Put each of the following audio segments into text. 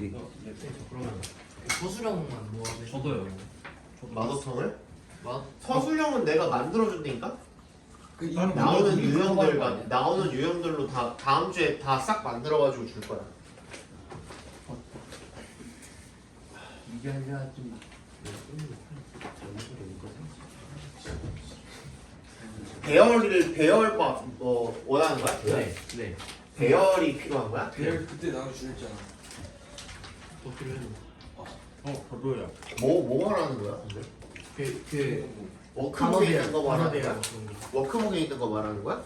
네, 그러면 서술형만 모아서 저도요. 마더텅을? 마 서술형은 내가 만들어준다니까? 그 나오는 유형들과 나오는 유형들로 다 다음 주에 다 싹 만들어가지고 줄 거야. 이게 아니라 좀 배열과 뭐 원하는 거야? 네. 네. 배열이 필요한 거야? 배열 그때 나눠주셨잖아. 어떻게 해도 별로야. 뭐 말하는 거야? 근데? 그 워크북에 있는 거 말하는 단어배열 거야? 그런 게. 워크북에 있는 거 말하는 거야?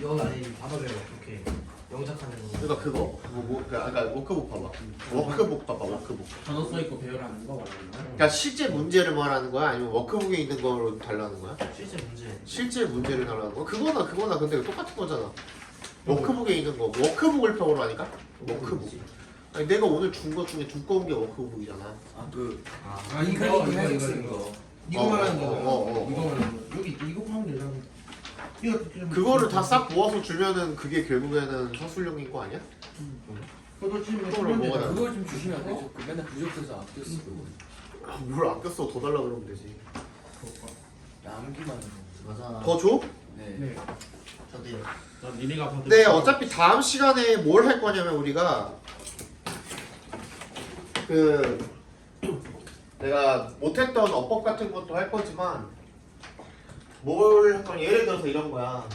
여기 안에 단어배열 그렇게 영작하는 거. 그러니까 그거 그러니까 워크북 봐봐. 워크북 봐봐. 워크북. 단어 써있고 배열하는 거 말하는 거야? 그러니까 실제 문제를 말하는 거야? 아니면 워크북에 있는 거로 달라는 거야? 실제 문제. 실제 문제를 달라는 거야? 그거나 근데 똑같은 거잖아. 워크북에 있는 거 워크북을 평으로 하니까? 워크북. 아니, 내가 오늘 준 거 중에 두꺼운 게 워크북이잖아. 이거 말하는 거. 어. 이거 말하는 거. 여기 이거 하면 되잖아. 그거를 다 싹 모아서 주면은 그게 결국에는 서술형인 거 아니야? 그거 지금 그거를 뭐가 나? 그걸 좀 주시면 안 되죠? 그 맨날 부족해서 아껴 쓰고 뭘 아껴 써 더 달라 그러면 되지. 남기만 맞아. 더 줘? 네. 네. 저도요. 난 니네가 받을. 네, 어차피 다음 시간에 뭘 할 거냐면 우리가 그 내가 못했던 어법 같은 것도 할 거지만 뭘 할 거냐 예를 들어서 이런 거야.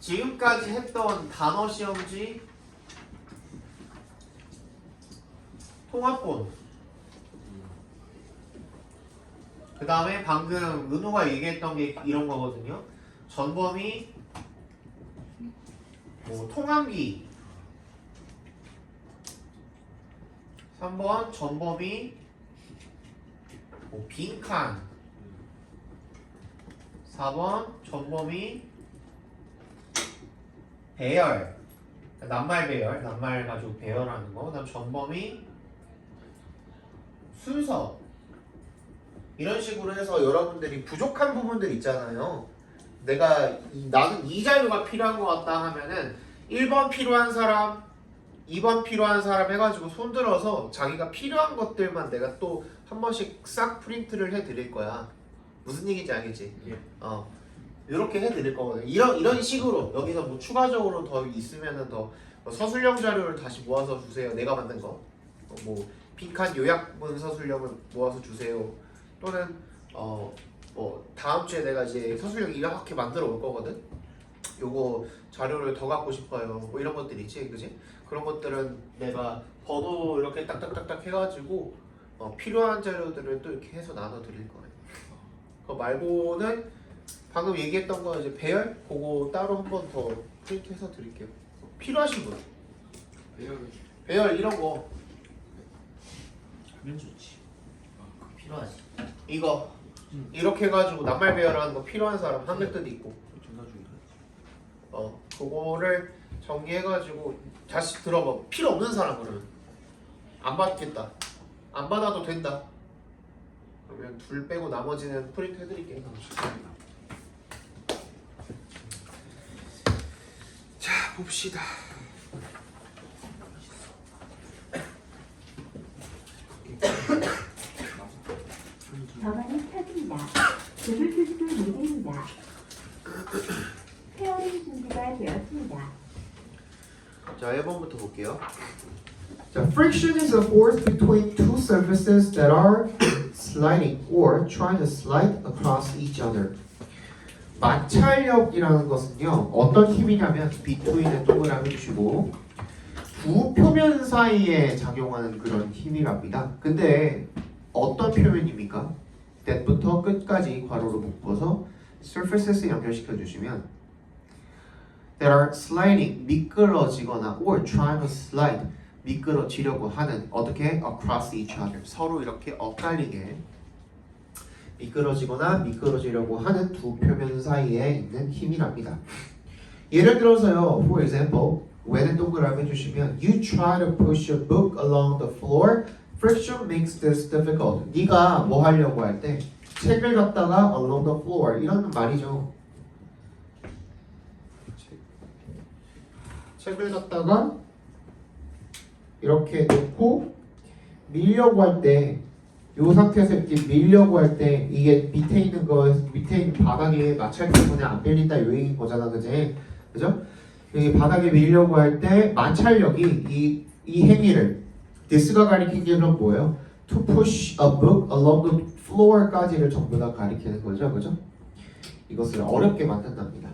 지금까지 했던 단어 시험지 통합본 그 다음에 방금 은호가 얘기했던 게 이런 거거든요. 전범위 뭐 통함기 3번 전범위 뭐 빈칸 4번 전범위 배열 낱말 배열 낱말 가지고 배열하는 거 그다음 전범위 순서 이런 식으로 해서 여러분들이 부족한 부분들 있잖아요. 나는 이 자료가 필요한 것 같다 하면은 1번 필요한 사람 2번 필요한 사람 해가지고 손들어서 자기가 필요한 것들만 내가 또 한 번씩 싹 프린트를 해드릴 거야. 무슨 얘기인지 알겠지? 예. 이렇게 해드릴 거거든. 이런 식으로 여기서 뭐 추가적으로 더 있으면은 더 서술형 자료를 다시 모아서 주세요. 내가 만든 거. 뭐 빈칸 요약문 서술형을 모아서 주세요. 또는 뭐 다음 주에 내가 이제 서술형 이렇게 만들어 올 거거든. 요거 자료를 더 갖고 싶어요. 뭐 이런 것들 있지, 그지? 그런 것들은 내가 번호 이렇게 딱딱딱딱 해가지고 필요한 자료들을 또 이렇게 해서 나눠 드릴 거예요. 그거 말고는 방금 얘기했던 거 이제 배열 그거 따로 한 번 더 프린트해서 드릴게요. 필요하신 분 배열 이런 거 하면 좋지. 그거 필요하지. 이거 이렇게 해가지고 낱말 배열하는 거 필요한 사람 한글 뜻 있고 존나 중요해. 그거를 정리해가지고 다시 들어봐. 필요 없는 사람은 안 받겠다. 안 받아도 된다. 그러면 둘 빼고 나머지는 프린트 해드릴게요. 자 봅시다. 저번은 펴집니다. 두들두들 문제입니다. 페어링 준비가 되었습니다. 자 1번부터 볼게요. The friction is a force between two surfaces that are sliding or trying to slide across each other. 마찰력이라는 것은요 어떤 힘이냐면 between에 동그라미 주시고 두 표면 사이에 작용하는 그런 힘이랍니다. 근데 어떤 표면입니까? that부터 끝까지 괄호로 묶어서 surfaces에 연결시켜 주시면 that are sliding 미끄러지거나 or trying to slide 미끄러지려고 하는 어떻게 across each other 서로 이렇게 엇갈리게 미끄러지거나 미끄러지려고 하는 두 표면 사이에 있는 힘이랍니다. 예를 들어서요, for example, when은 동그라미 해주시면 you try to push your book along the floor, friction makes this difficult. 네가 뭐 하려고 할 때 책을 갖다가 along the floor 이런 말이죠. 책을 갖다가 이렇게 놓고 밀려고 할 때 이 상태에서 이렇게 밀려고 할 때 이게 밑에 있는 바닥에 마찰 때문에 안 밀린다 요 얘기인 거잖아, 그지? 그죠? 여기 바닥에 밀려고 할 때 마찰력이 이 행위를 this가 가리키는 게 그럼 뭐예요? To push a book along the floor까지를 전부 다 가리키는 거죠, 그죠? 이것을 어렵게 만든답니다.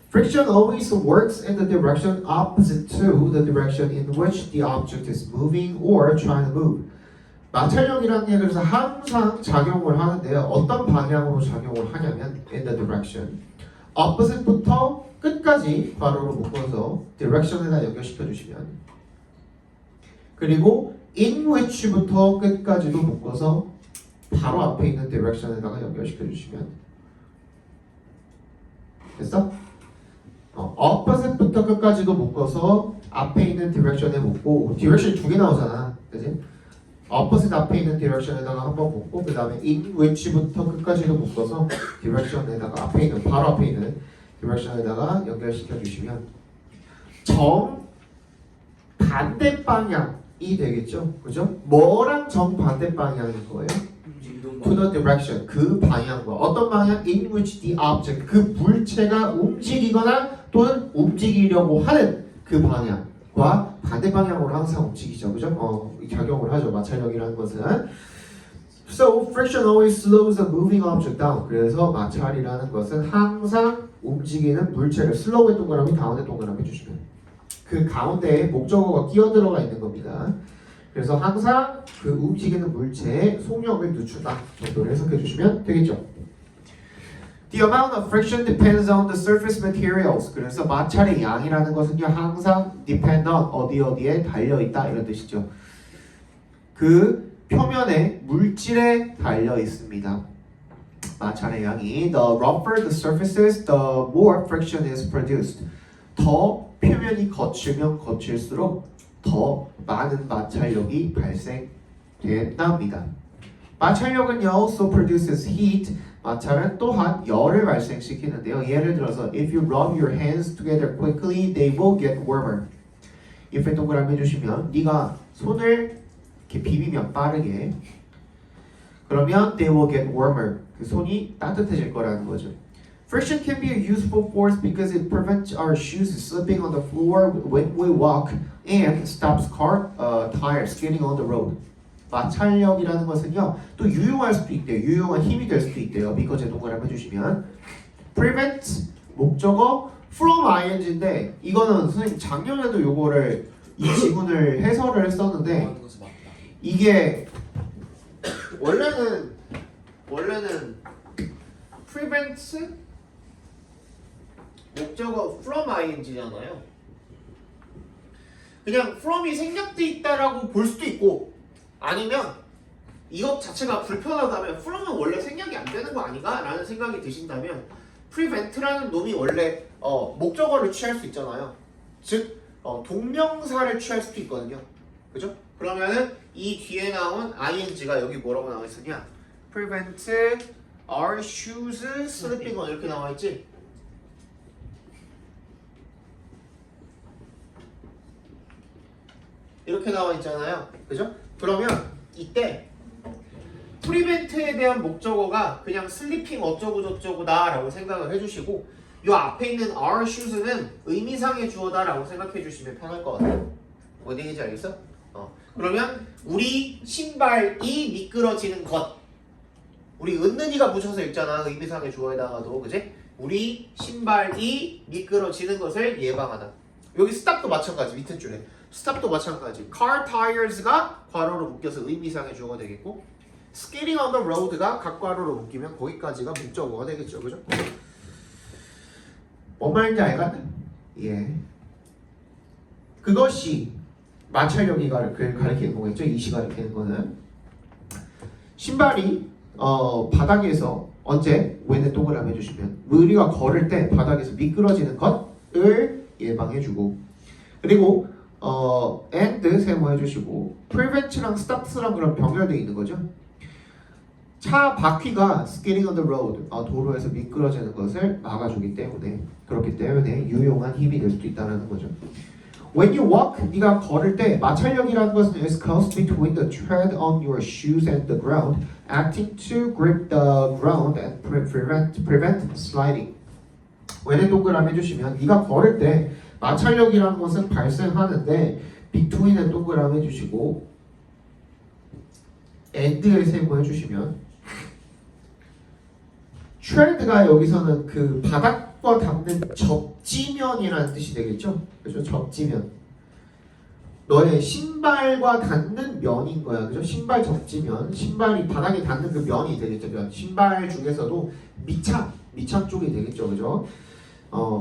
Friction always works in the direction opposite to the direction in which the object is moving or trying to move. 마찰력이라는 게 그래서 항상 작용을 하는데요. 어떤 방향으로 작용을 하냐면 in the direction. opposite부터 끝까지 괄호로 묶어서 direction에다 연결시켜 주시면 그리고 in which부터 끝까지도 묶어서 바로 앞에 있는 direction에다가 연결시켜 주시면 됐어? opposite부터 끝까지도 묶어서 앞에 있는 direction에 묶고 direction이 두 개 나오잖아, 그지? opposite 앞에 있는 direction에다가 한번 묶고 그 다음에 in which부터 끝까지도 묶어서 direction에다가 앞에 있는 바로 앞에 있는 direction에다가 연결시켜 주시면 정 반대 방향이 되겠죠, 그죠? 뭐랑 정 반대 방향인 거예요? To the direction, 그 방향과 어떤 방향? In which the object, 그 물체가 움직이거나 또는 움직이려고 하는 그 방향과 반대 방향으로 항상 움직이죠, 그죠? 작용을 하죠, 마찰력이라는 것은. So friction always slows a moving object down. 그래서 마찰이라는 것은 항상 움직이는 물체를 slow의 동그라미, down의 동그라미 주시면 그 가운데에 목적어가 끼어들어가 있는 겁니다. 그래서 항상 그 움직이는 물체의 속력을 늦춘다 정도로 해석해 주시면 되겠죠. The amount of friction depends on the surface materials. 그래서 마찰의 양이라는 것은요 항상 depend on 어디에 달려 있다 이런 뜻이죠. 그 표면의 물질에 달려 있습니다. 마찰의 양이 the rougher the surfaces, the more friction is produced. 더 표면이 거칠면 거칠수록 더 많은 마찰력이 발생된답니다. 마찰력은요 also produces heat. 마찰은 또한 열을 발생시키는데요. 예를 들어서 if you rub your hands together quickly, they will get warmer. if에 동그라미 해주시면 네가 손을 이렇게 비비면 빠르게 그러면 they will get warmer. 그 손이 따뜻해질 거라는 거죠. Friction can be a useful force because it prevents our shoes slipping on the floor when we walk and stops car tires skidding on the road. 마찰력이라는 것은요 또 유용할 수도 있대요. 유용한 힘이 될 수도 있대요. because 동그라미 해주시면 prevent 목적어 from ing인데 이거는 선생님 작년에도 요거를 이 지문을 해설을 했었는데 이게 원래는 prevent 목적어 from ing잖아요. 그냥 from이 생략돼 있다라고 볼 수도 있고 아니면 이것 자체가 불편하다면 from은 원래 생략이 안 되는 거 아닌가? 라는 생각이 드신다면 prevent라는 놈이 원래 목적어를 취할 수 있잖아요. 즉 동명사를 취할 수도 있거든요. 그죠? 그러면은 이 뒤에 나온 ing가 여기 뭐라고 나와 있으냐? prevent our shoes slipping on 이렇게 나와 있지? 이렇게 나와 있잖아요. 그죠? 그러면 이때 prevent에 대한 목적어가 그냥 sleeping 어쩌고 저쩌고다 라고 생각을 해주시고 요 앞에 있는 our shoes는 의미상의 주어다 라고 생각해 주시면 편할 것 같아요. 어디 얘기인지 알겠어? 그러면 우리 신발이 미끄러지는 것 우리 은는이가 붙여서 읽잖아. 의미상의 주어에다가도 그지? 우리 신발이 미끄러지는 것을 예방하다. 여기 stop도 마찬가지. 밑에 줄에 stop도 마찬가지. car tires가 괄호로 묶여서 의미상의 주어가 되겠고 skidding on the road가 각괄호로 묶이면 거기까지가 목적어가 되겠죠. 그죠? 뭔 말인지 알겠나? 예. 그것이 마찰력이 가리키는 거겠죠. 이 시 가리키는 거는 신발이 바닥에서 언제 when에 동그라미 해주시면 우리가 걸을 때 바닥에서 미끄러지는 것을 예방해주고 그리고 and 세모해주시고 prevent랑 stops랑 그럼 병렬되어 있는 거죠. 차 바퀴가 skidding on the road 도로에서 미끄러지는 것을 막아주기 때문에 그렇기 때문에 유용한 힘이 될 수도 있다는 거죠. When you walk, 네가 걸을 때 마찰력이라는 것은 is caused between the tread on your shoes and the ground, acting to grip the ground and prevent sliding. when에 동그라미 해주시면 네가 걸을 때 마찰력이라는 것은 발생하는데 between에 동그라미 해주시고 and에 세모해 주시면 tread가 여기서는 그 바닥과 닿는 접지면이라는 뜻이 되겠죠? 그죠? 접지면. 너의 신발과 닿는 면인 거야. 그죠? 신발 접지면. 신발이 바닥에 닿는 그 면이 되겠죠. 면. 신발 중에서도 밑창 쪽이 되겠죠. 그죠?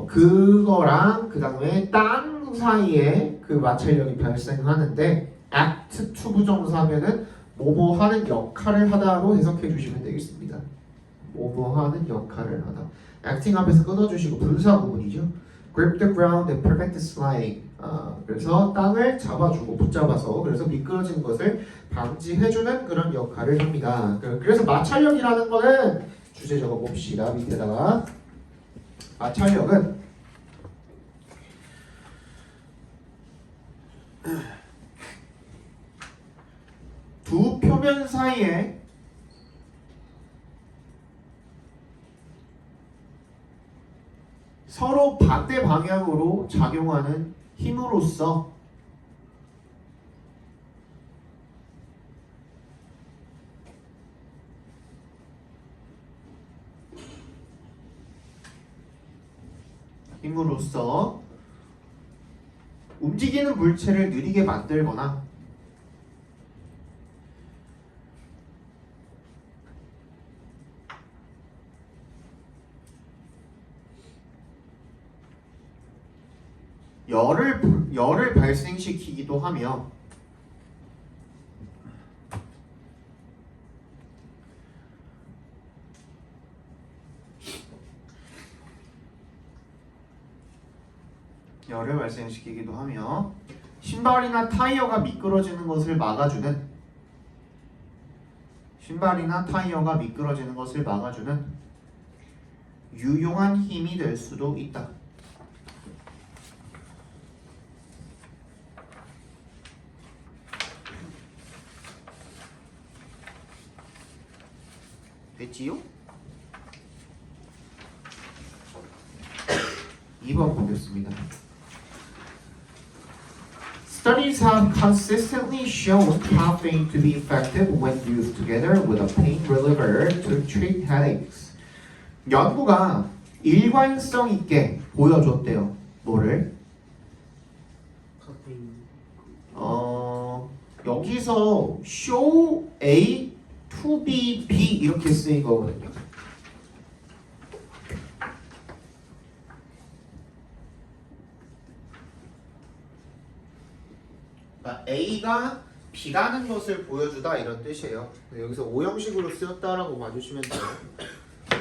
그거랑 그 다음에 땅 사이에 그 마찰력이 발생하는데 act to 부정사면은 뭐뭐 하는 역할을 하다로 해석해 주시면 되겠습니다. 뭐뭐 하는 역할을 하다. acting 앞에서 끊어주시고 분사 부분이죠. grip the ground and prevent sliding. 그래서 땅을 잡아주고 붙잡아서 그래서 미끄러지는 것을 방지해주는 그런 역할을 합니다. 그래서 마찰력이라는 거는 주제 적어봅시다. 밑에다가 마찰력은 두 표면 사이에 서로 반대 방향으로 작용하는 힘으로써 움직이는 물체를 느리게 만들거나 열을 발생시키기도 하며 신발이나 타이어가 미끄러지는 것을 막아주는 유용한 힘이 될 수도 있다. 됐지요? 2번 보겠습니다. Studies have consistently shown caffeine to be effective when used together with a pain reliever to treat headaches. 연구가 일관성 있게 보여줬대요. 뭐를? 카페인. 여기서 show A to be B 이렇게 쓰인 거거든요. A가 B라는 것을 보여주다 이런 뜻이에요. 여기서 오형식으로 쓰였다라고 봐주시면 돼요.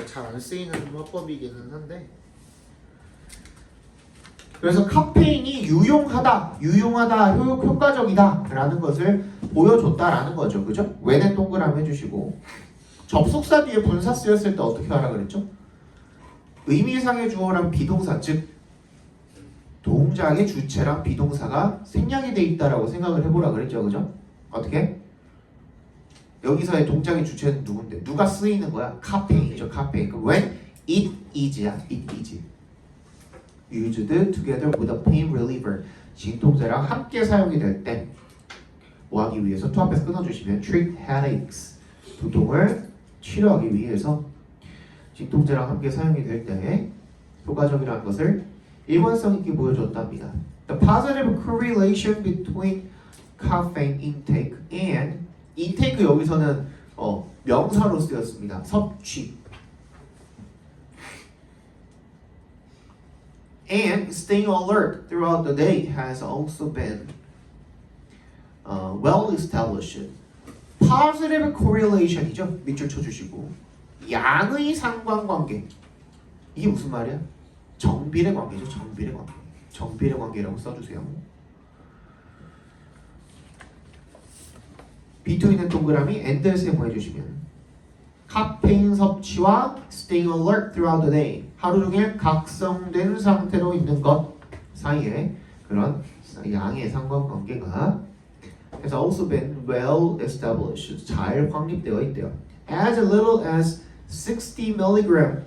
잘 안 쓰이는 화법이기는 한데 그래서 카페인이 유용하다, 효과적이다 라는 것을 보여줬다라는 거죠. 그죠? when에 동그라미 해주시고 접속사 뒤에 분사 쓰였을 때 어떻게 하라 그랬죠? 의미상의 주어랑 비동사 즉 동작의 주체랑 비동사가 생략이 돼 있다라고 생각을 해보라 그랬죠. 그죠? 어떻게? 여기서의 동작의 주체는 누군데? 누가 쓰이는 거야? 카페인이죠. 카페인. when it is야. it is used together with a pain reliever. 진통제랑 함께 사용이 될 때 뭐 하기 위해서 to 앞에서 끊어주시면 treat headaches. 두통을 치료하기 위해서 진통제랑 함께 사용이 될 때 효과적이라는 것을 일관성 있게 보여줬답니다. The positive correlation between caffeine intake and intake 여기서는 명사로 쓰였습니다. 섭취. And staying alert throughout the day has also been well established. Positive correlation이죠. 밑줄 쳐주시고 양의 상관관계. 이게 무슨 말이야? 정비례 관계죠. 정비례 관계. 정비례 관계라고 써주세요. between은 동그라미 and를 세모해 주시면 카페인 섭취와 staying alert throughout the day 하루 종일 각성된 상태로 있는 것 사이에 그런 양의 상관관계가 has also been well established. 잘 확립되어 있대요. As little as 60 milligram,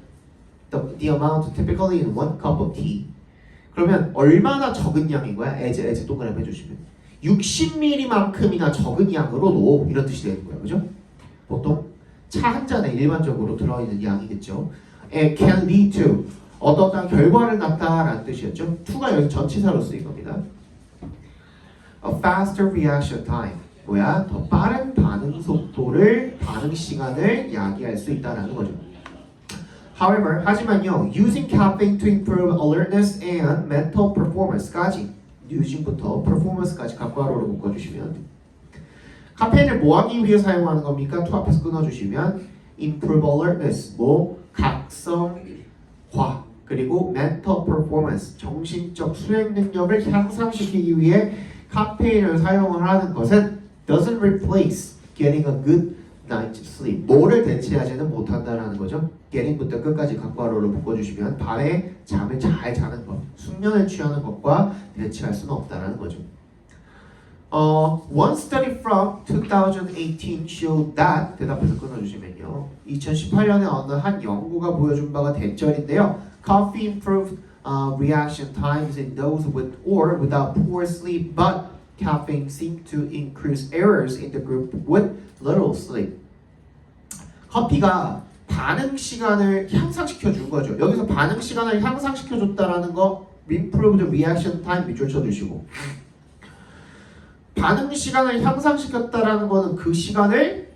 the amount typically in one cup of tea. 그러면 얼마나 적은 양인 거야? as 동그라미 해주시면 60ml만큼이나 적은 양으로도 이런 뜻이 되는 거예요. 그죠? 보통 차 한 잔에 일반적으로 들어있는 양이겠죠. It can lead to 어떤 결과를 낳다라는 뜻이었죠. to가 여기 전치사로 쓰인 겁니다. A faster reaction time. 뭐야? 더 빠른 반응 속도를, 반응 시간을 야기할 수 있다라는 거죠. However, 하지만요, using caffeine to improve alertness and mental performance까지, using부터 performance까지 각괄호로 묶어주시면 카페인을 뭐 하기 위해 사용하는 겁니까? to 앞에서 끊어주시면 improve alertness, 뭐 각성화, 그리고 mental performance, 정신적 수행 능력을 향상시키기 위해 카페인을 사용을 하는 것은 doesn't replace getting a good night's sleep. 뭐를 대체하지는 못한다라는 거죠. getting부터 끝까지 각괄호로 묶어주시면 밤에 잠을 잘 자는 것, 숙면을 취하는 것과 대체할 수는 없다라는 거죠. One study from 2018 showed that 대답해서 끊어주시면요. 2018년에 어느 한 연구가 보여준 바가 대절인데요. Coffee improved reaction times in those with or without poor sleep, but caffeine seemed to increase errors in the group with little sleep. 커피가 반응 시간을 향상시켜 준 거죠. 여기서 반응 시간을 향상시켜 줬다라는 거 improved reaction time 밑줄 쳐주시고 반응 시간을 향상시켰다라는 거는 그 시간을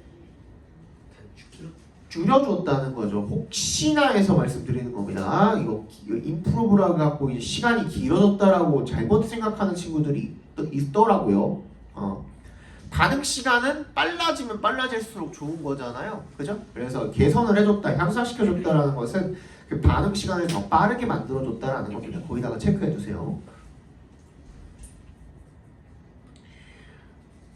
줄여줬다는 거죠. 혹시나 해서 말씀드리는 겁니다. 이거 improve라고 갖고 이제 시간이 길어졌다라고 잘못 생각하는 친구들이 있더라고요. 반응 시간은 빨라지면 빨라질수록 좋은 거잖아요. 그죠? 그래서 개선을 해줬다, 향상시켜줬다라는 것은 그 반응 시간을 더 빠르게 만들어줬다라는 겁니다. 거기다가 체크해주세요.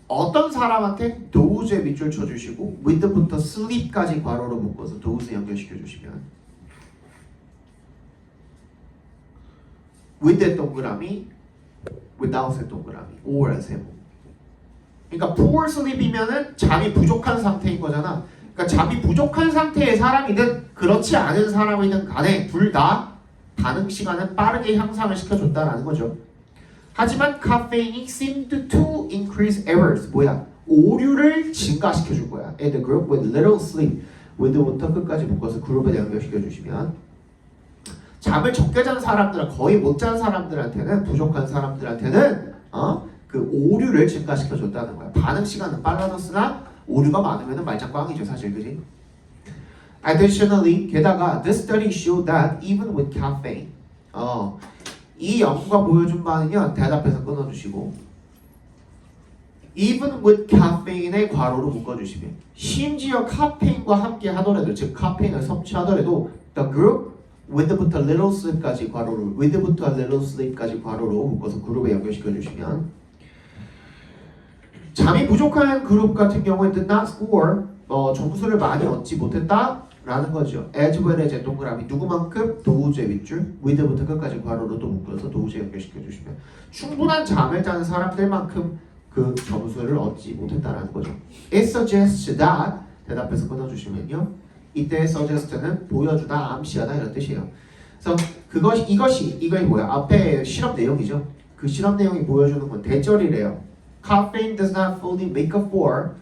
어떤 사람한테 dose에 밑줄 쳐주시고 with부터 sleep까지 괄호로 묶어서 dose 연결시켜주시면 with의 동그라미, without의 동그라미, or의 세모. 그러니까 poor sleep이면은 잠이 부족한 상태인 거잖아. 그러니까 잠이 부족한 상태의 사람이든 그렇지 않은 사람이든 간에 둘 다 반응 시간은 빠르게 향상을 시켜줬다라는 거죠. 하지만 카페인이 seemed to increase errors. 뭐야? 오류를 증가시켜줄 거야. In the group with little sleep. with부터 끝까지 묶어서 그룹에 연결시켜주시면 잠을 적게 잔 사람들은 거의 못 잔 사람들한테는 부족한 사람들한테는 그 오류를 증가시켜줬다는 거야. 반응 시간은 빨라졌으나 오류가 많으면 말짱꽝이죠 사실. 그지? Additionally, 게다가 this study showed that even with caffeine 이 연구가 보여준 바는요. 대답해서 끊어주시고 even with caffeine의 괄호로 묶어주시면 심지어 카페인과 함께 하더라도 즉 카페인을 섭취하더라도 the group with부터 little sleep까지 괄호로 with부터 little sleep까지 괄호로 묶어서 그룹에 연결시켜주시면 잠이 부족한 그룹 같은 경우에 did not score 점수를 많이 얻지 못했다 라는 거죠. as well as 동그라미 누구만큼? 도우제 밑줄 with부터 끝까지 괄호로 또 묶어서 도우제 연결시켜주시면 충분한 잠을 자는 사람들만큼 그 점수를 얻지 못했다라는 거죠. It suggests that 대답해서 끊어주시면요. 이때 suggest는 보여주다, 암시하다 이런 뜻이에요. 그래서 이것이 뭐야? 앞에 실험 내용이죠. 그 실험 내용이 보여주는 건 대절이래요. Caffeine does not fully make up for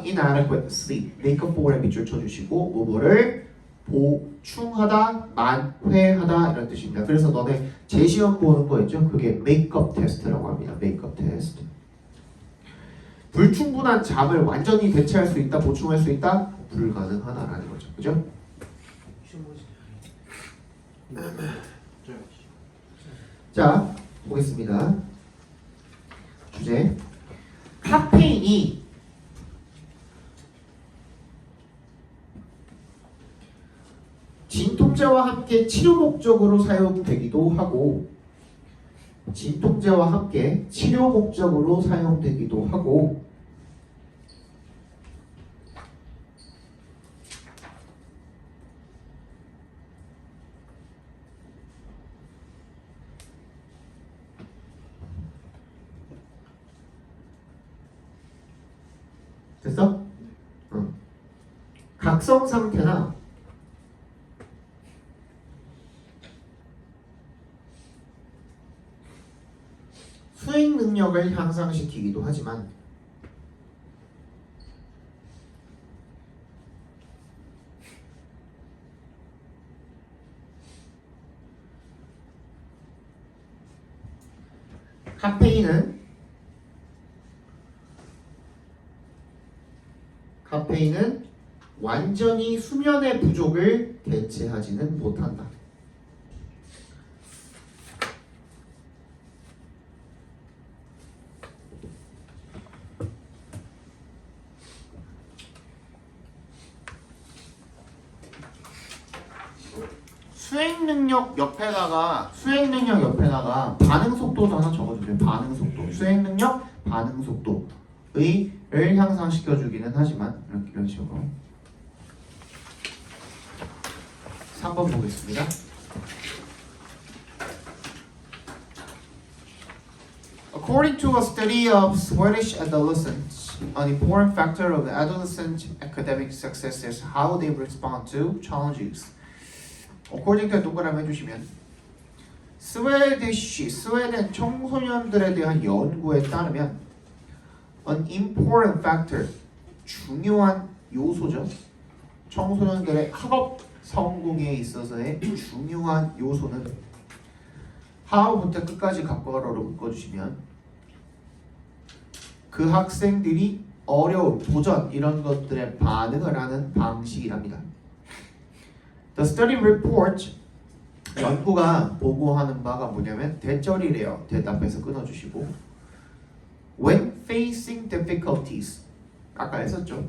inadequate sleep. make up for에 밑줄 쳐주시고 뭐뭐를 보충하다, 만회하다 이런 뜻입니다. 그래서 너네 재시험 보는 거 있죠? 그게 make-up 테스트라고 합니다. make-up 테스트. 불충분한 잠을 완전히 대체할 수 있다, 보충할 수 있다? 불가능하다라는 거죠. 그죠? 자, 보겠습니다. 주제. 카페인이 진통제와 함께 치료 목적으로 사용되기도 하고 진통제와 함께 치료 목적으로 사용되기도 하고 됐어? 각성 상태나 수행 능력을 향상시키기도 하지만 카페인은 완전히 수면의 부족을 대체하지는 못한다. 수행 능력 옆에다가 반응 속도도 하나 적어주세요. 반응 속도. 수행 능력, 반응 속도를 향상시켜 주기는 하지만 이렇게 이런 식으로. 3번 보겠습니다. According to a study of Swedish adolescents, an important factor of adolescent academic success is how they respond to challenges. According to 동그라미 해주시면 스웨덴 청소년들에 대한 연구에 따르면 an important factor, 중요한 요소죠. 청소년들의 학업 성공에 있어서의 중요한 요소는 how부터 끝까지 각과로로 묶어주시면 그 학생들이 어려움, 도전 이런 것들에 반응을 하는 방식이랍니다. The study report 연구가 보고하는 바가 뭐냐면 대절이래요. 대답해서 끊어주시고 When facing difficulties 아까 했었죠.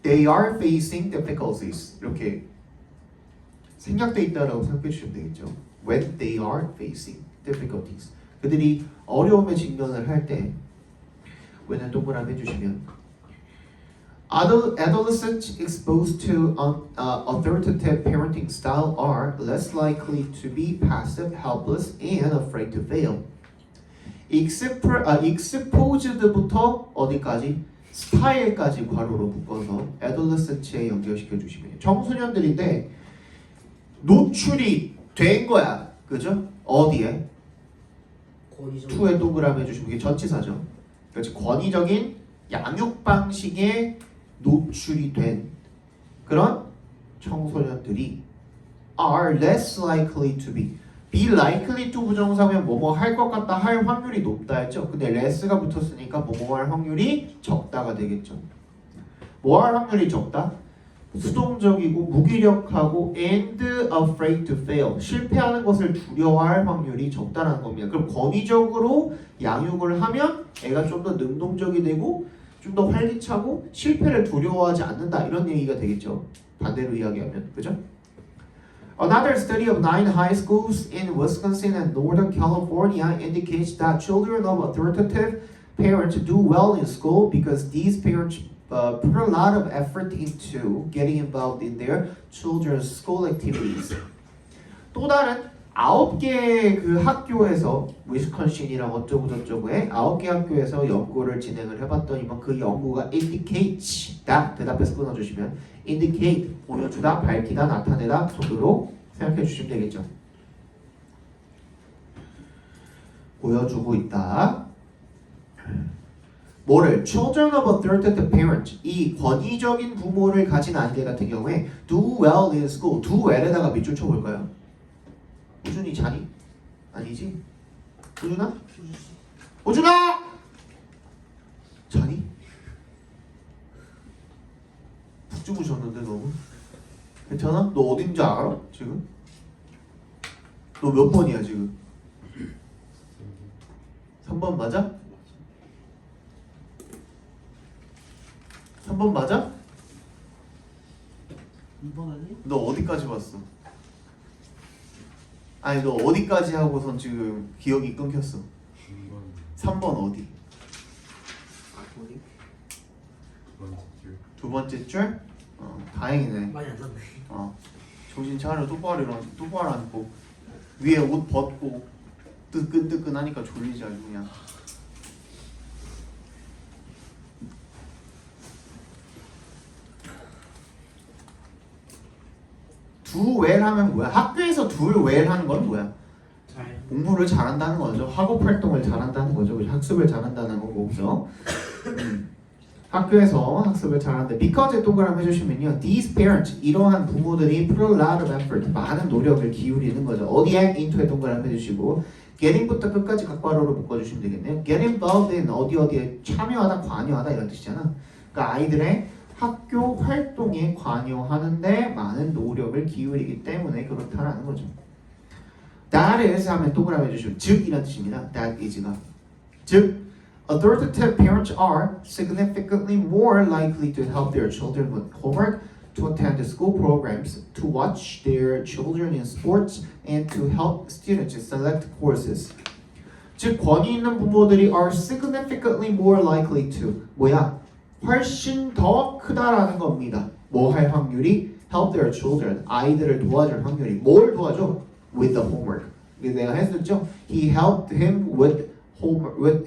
They are facing difficulties 이렇게 생략돼 있다라고 생각해 주시면 되겠죠. When they are facing difficulties 그들이 어려움에 직면을 할 때 when은 동그라미 해주시면 Adolescents exposed to authoritative parenting style are less likely to be passive, helpless, and afraid to fail. Exposed부터 어디까지? 스타일까지 괄호로 묶어서 adolescent에 연결시켜 주시면 청소년들인데 노출이 된 거야, 그죠? 어디에? 투에 동그라미 해주시면 이게 전치사죠. 그렇지, 권위적인 양육 방식에 노출이 된 그런 청소년들이 are less likely to be likely to 부정사면 뭐뭐 할 것 같다 할 확률이 높다 했죠. 근데 less가 붙었으니까 뭐뭐 할 확률이 적다가 되겠죠. 뭐 할 확률이 적다? 수동적이고 무기력하고 and afraid to fail 실패하는 것을 두려워할 확률이 적다라는 겁니다. 그럼 권위적으로 양육을 하면 애가 좀 더 능동적이 되고 좀 더 활기차고 실패를 두려워하지 않는다 이런 얘기가 되겠죠. 반대로 이야기하면 그죠? Another study of 9 high schools in Wisconsin and Northern California indicates that children of authoritative parents do well in school because these parents put a lot of effort into getting involved in their children's school activities. 또 다른 9개 그 학교에서 위스콘신이랑 어쩌고저쩌고에 9개 학교에서 연구를 진행을 해봤더니만 그 연구가 indicates 다 대답해서 끊어주시면 indicate 보여주다, 밝히다, 나타내다 정도로 생각해 주시면 되겠죠. 보여주고 있다. 뭐를? Children of authoritative parents 이 권위적인 부모를 가진 아이들 같은 경우에 do well in school do well에다가 밑줄 쳐볼까요? 우준이 자니? 아니지? 우준아? 우준아! 자니? 푹 주무셨는데 너무? 괜찮아? 너 어딘지 알아? 지금? 너 몇 번이야 지금? 3번 맞아? 3번 맞아? 2번 아니? 너 어디까지 봤어? 아니 너 어디까지 하고선 지금 기억이 끊겼어? 3번 어디? 어디? 두 번째 줄? 다행이네. 많이 안 잤네. 정신 차려 똑바로 앉고 위에 옷 벗고 뜨끈뜨끈하니까 졸리지 아주 그냥. do well 하면 뭐야? 학교에서 do well 하는 건 뭐야? 잘. 공부를 잘한다는 거죠. 학업 활동을 잘한다는 거죠. 그죠? 학습을 잘한다는 거고, 그죠? 학교에서 학습을 잘하는데 because 동그라미 해주시면요, these parents 이러한 부모들이 put a lot of effort 많은 노력을 기울이는 거죠. 어디에 into에 동그라미 해주시고 getting부터 끝까지 각괄호로 묶어주시면 되겠네요. get involved in 어디에 참여하다 관여하다 이런 뜻이잖아. 그러니까 아이들의 학교 활동에 관여하는데 많은 노력을 기울이기 때문에 그렇다라는 거죠. That is 하면 동그라미 해주시고 즉 이런 뜻입니다. That is가 즉 authoritative parents are significantly more likely to help their children with homework, to attend the school programs, to watch their children in sports, and to help students select courses. 즉 권위 있는 부모들이 are significantly more likely to 뭐야? 훨씬 더 크다라는 겁니다. 뭐 할 확률이? help their children 아이들을 도와줄 확률이 뭘 도와줘? with the homework. 내가 했었죠? He helped him with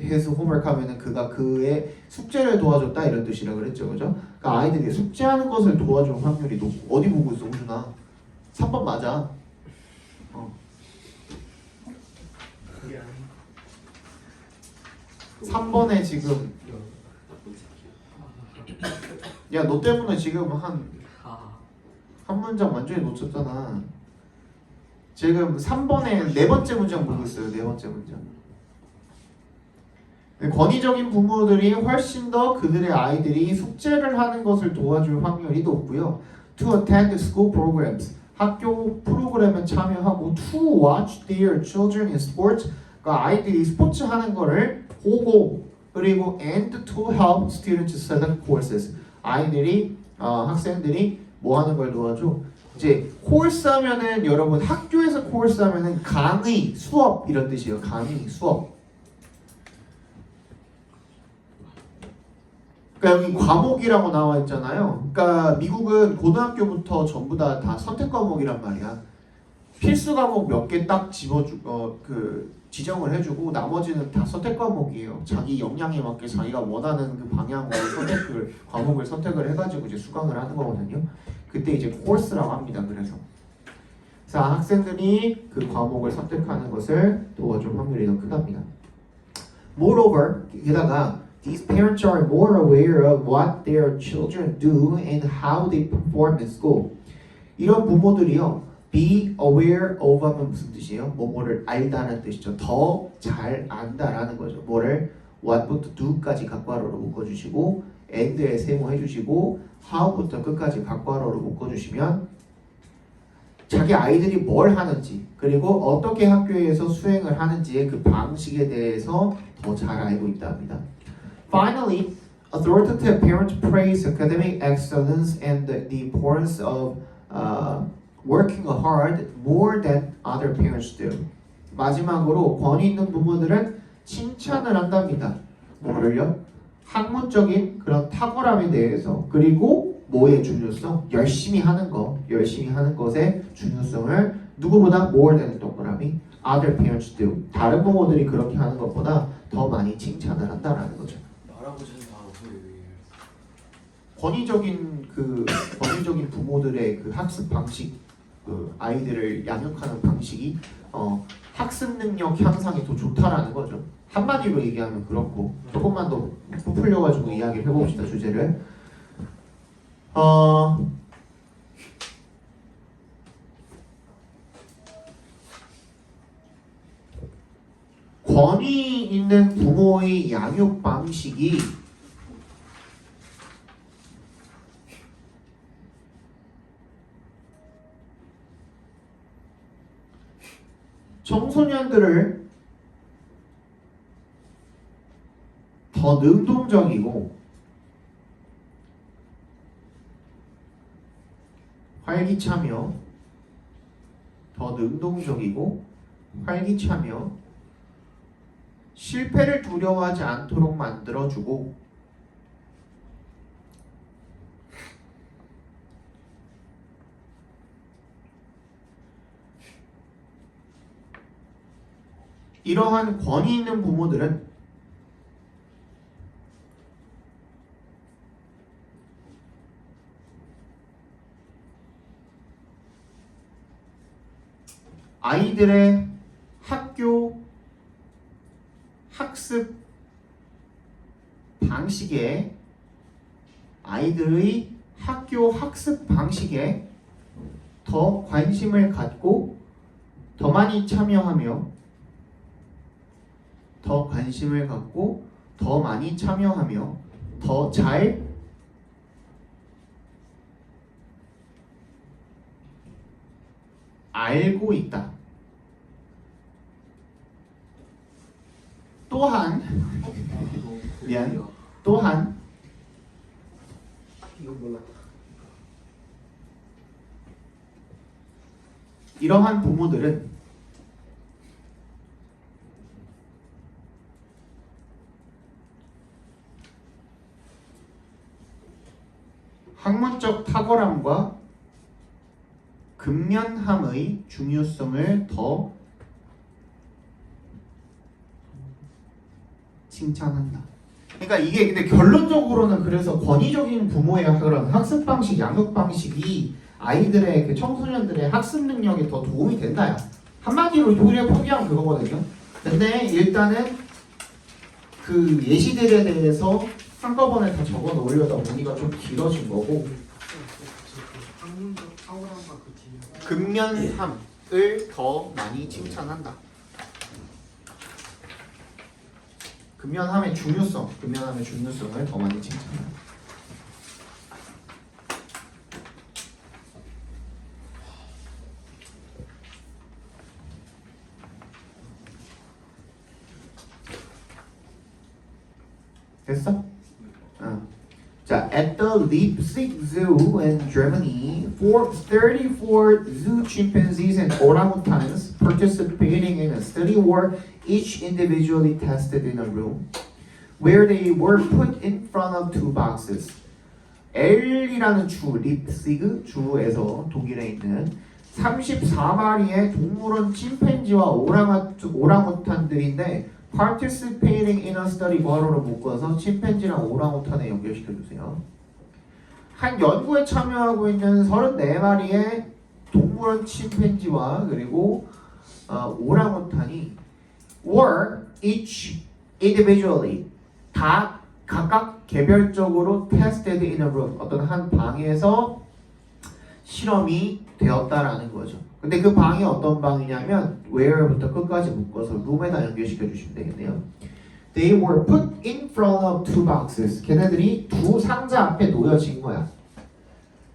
his homework 하면은 그가 그의 숙제를 도와줬다 이런 뜻이라 그랬죠, 그죠? 그러니까 아이들이 숙제하는 것을 도와줄 확률이 높고 어디 보고 있어, 우준아? 3번 맞아. 3번에 지금 야 너 때문에 지금 한 문장 완전히 놓쳤잖아. 지금 3번에 네 번째 문장 보고 있어요. 네 번째 문장. 권위적인 부모들이 훨씬 더 그들의 아이들이 숙제를 하는 것을 도와줄 확률이 높고요. To attend school programs 학교 프로그램에 참여하고 to watch their children in sports 그러니까 아이들이 스포츠 하는 거를 보고 그리고 and to help students select courses 아이들이 학생들이 뭐 하는 걸 도와줘? 이제 코र्스 하면은 여러분 학교에서 코र्스 하면은 강의, 수업 이런 뜻이에요. 강의, 수업. 그러니까 여기 과목이라고 나와 있잖아요. 그러니까 미국은 고등학교부터 전부 다 선택 과목이란 말이야. 필수 과목 몇 개 딱 지정을 해주고 나머지는 다 선택 과목이에요. 자기 역량에 맞게 자기가 원하는 그 방향으로 과목을 선택을 해가지고 이제 수강을 하는 거거든요. 그때 이제 코र्스라고 합니다. 그래서 학생들이 그 과목을 선택하는 것을 도와줄 확률이 더 크답니다. Moreover, 게다가 these parents are more aware of what their children do and how they perform in school. 이런 부모들이요. be aware of 하면 무슨 뜻이에요? 뭐뭐를 알다는 뜻이죠. 더 잘 안다라는 거죠. 뭐를 what부터 do까지 각괄호로 묶어주시고 and에 세모해주시고 how부터 끝까지 각괄호로 묶어주시면 자기 아이들이 뭘 하는지 그리고 어떻게 학교에서 수행을 하는지의 그 방식에 대해서 더 잘 알고 있답니다. Finally, authoritative parents praise academic excellence and the importance of working hard more than other parents do. 마지막으로 권위 있는 부모들은 칭찬을 한답니다. 뭐를요? 학문적인 그런 탁월함에 대해서 그리고 뭐의 중요성? 열심히 하는 것의 중요성을 누구보다 more than 동그라미 other parents do. 다른 부모들이 그렇게 하는 것보다 더 많이 칭찬을 한다라는 거죠. 할아버지는 다 권위적인 부모들의 그 학습 방식, 그 아이들을 양육하는 방식이 학습 능력 향상에 더 좋다라는 거죠. 한마디로 얘기하면 그렇고 조금만 더 부풀려가지고 이야기를 해봅시다. 주제를 권위 있는 부모의 양육 방식이 청소년들을 더 능동적이고 활기차며 실패를 두려워하지 않도록 만들어주고 이러한 권위 있는 부모들은 아이들의 학교 학습 방식에 아이들의 학교 학습 방식에 더 관심을 갖고 더 많이 참여하며 더 관심을 갖고 더 많이 참여하며 더 잘 알고 있다. 또한 또한 이거 몰라. 이러한 부모들은 학문적 탁월함과 근면함의 중요성을 더 칭찬한다. 그러니까 이게 근데 결론적으로는 그래서 권위적인 부모의 그런 학습 방식, 양육 방식이 아이들의 그 청소년들의 학습 능력에 더 도움이 된다야. 한마디로 우리가 포기한 그거거든요. 근데 일단은 그 예시들에 대해서 한꺼번에 다 적어 놓으려다 보니까 좀 길어진 거고 학문적 탁월함과 그 뒤에 근면함을 더 많이 칭찬한다. 근면함의 중요성을 더 많이 칭찬한다. 됐어? 자, at the Leipzig Zoo in Germany, 34 zoo chimpanzees and orangutans participating in a study were each individually tested in a room where they were put in front of two boxes. L이라는 주, 리프시그 주에서 독일에 있는 34마리의 동물원 침팬지와 오랑우탄들인데 participating in a study 괄호로 묶어서 침팬지랑 오랑우탄에 연결시켜 주세요. 한 연구에 참여하고 있는 34마리의 동물원 침팬지와 그리고 오랑우탄이 were each individually 다 각각 개별적으로 tested in a room 어떤 한 방에서 실험이 되었다라는 거죠. 근데 그 방이 어떤 방이냐면 where부터 끝까지 묶어서 room에다 연결시켜 주시면 되겠네요. They were put in front of two boxes. 걔네들이 두 상자 앞에 놓여진 거야.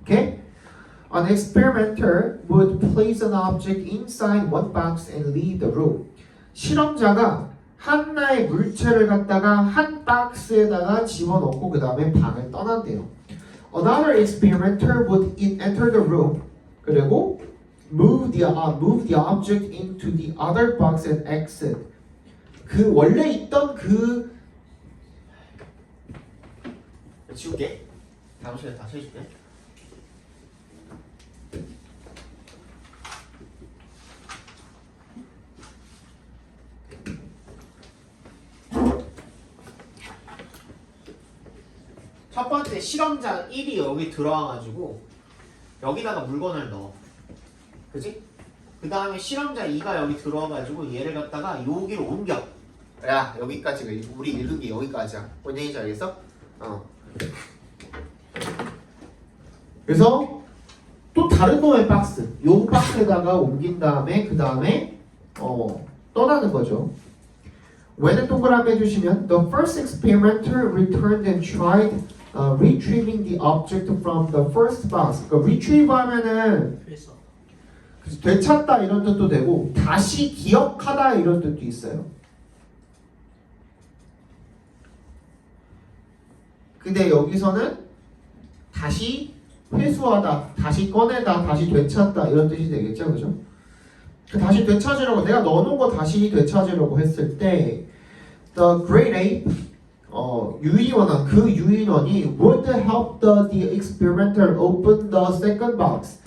Okay? An experimenter would place an object inside one box and leave the room. 실험자가 하나의 물체를 갖다가 한 박스에다가 집어넣고 그 다음에 방을 떠난대요. Another experimenter would enter the room. 그리고 move the object into the other box and exit. 그 원래 있던 그 지울게. 다음 시간에 다시 해줄게. 첫 번째 실험장 1이 여기 들어와가지고 여기다가 물건을 넣어. 그지? 그 다음에 실험자 2가 여기 들어와가지고 얘를 갖다가 여기로 옮겨. 야 여기까지 우리 읽은 게 여기까지야. 뭔 얘기인지 알겠어? 그래서 또 다른 놈의 박스 요 박스에다가 옮긴 다음에 그 다음에 떠나는 거죠. when을 동그라미 해주시면 the first experimenter returned and tried retrieving the object from the first box. 그러니까 retrieve 하면은 했어. 되찾다 이런 뜻도 되고 다시 기억하다 이런 뜻도 있어요. 근데 여기서는 다시 회수하다, 다시 꺼내다, 다시 되찾다 이런 뜻이 되겠죠, 그죠? 다시 되찾으려고 내가 넣어놓은 거 다시 되찾으려고 했을 때 the great ape 유인원 그 유인원이 would help the experimenter open the second box.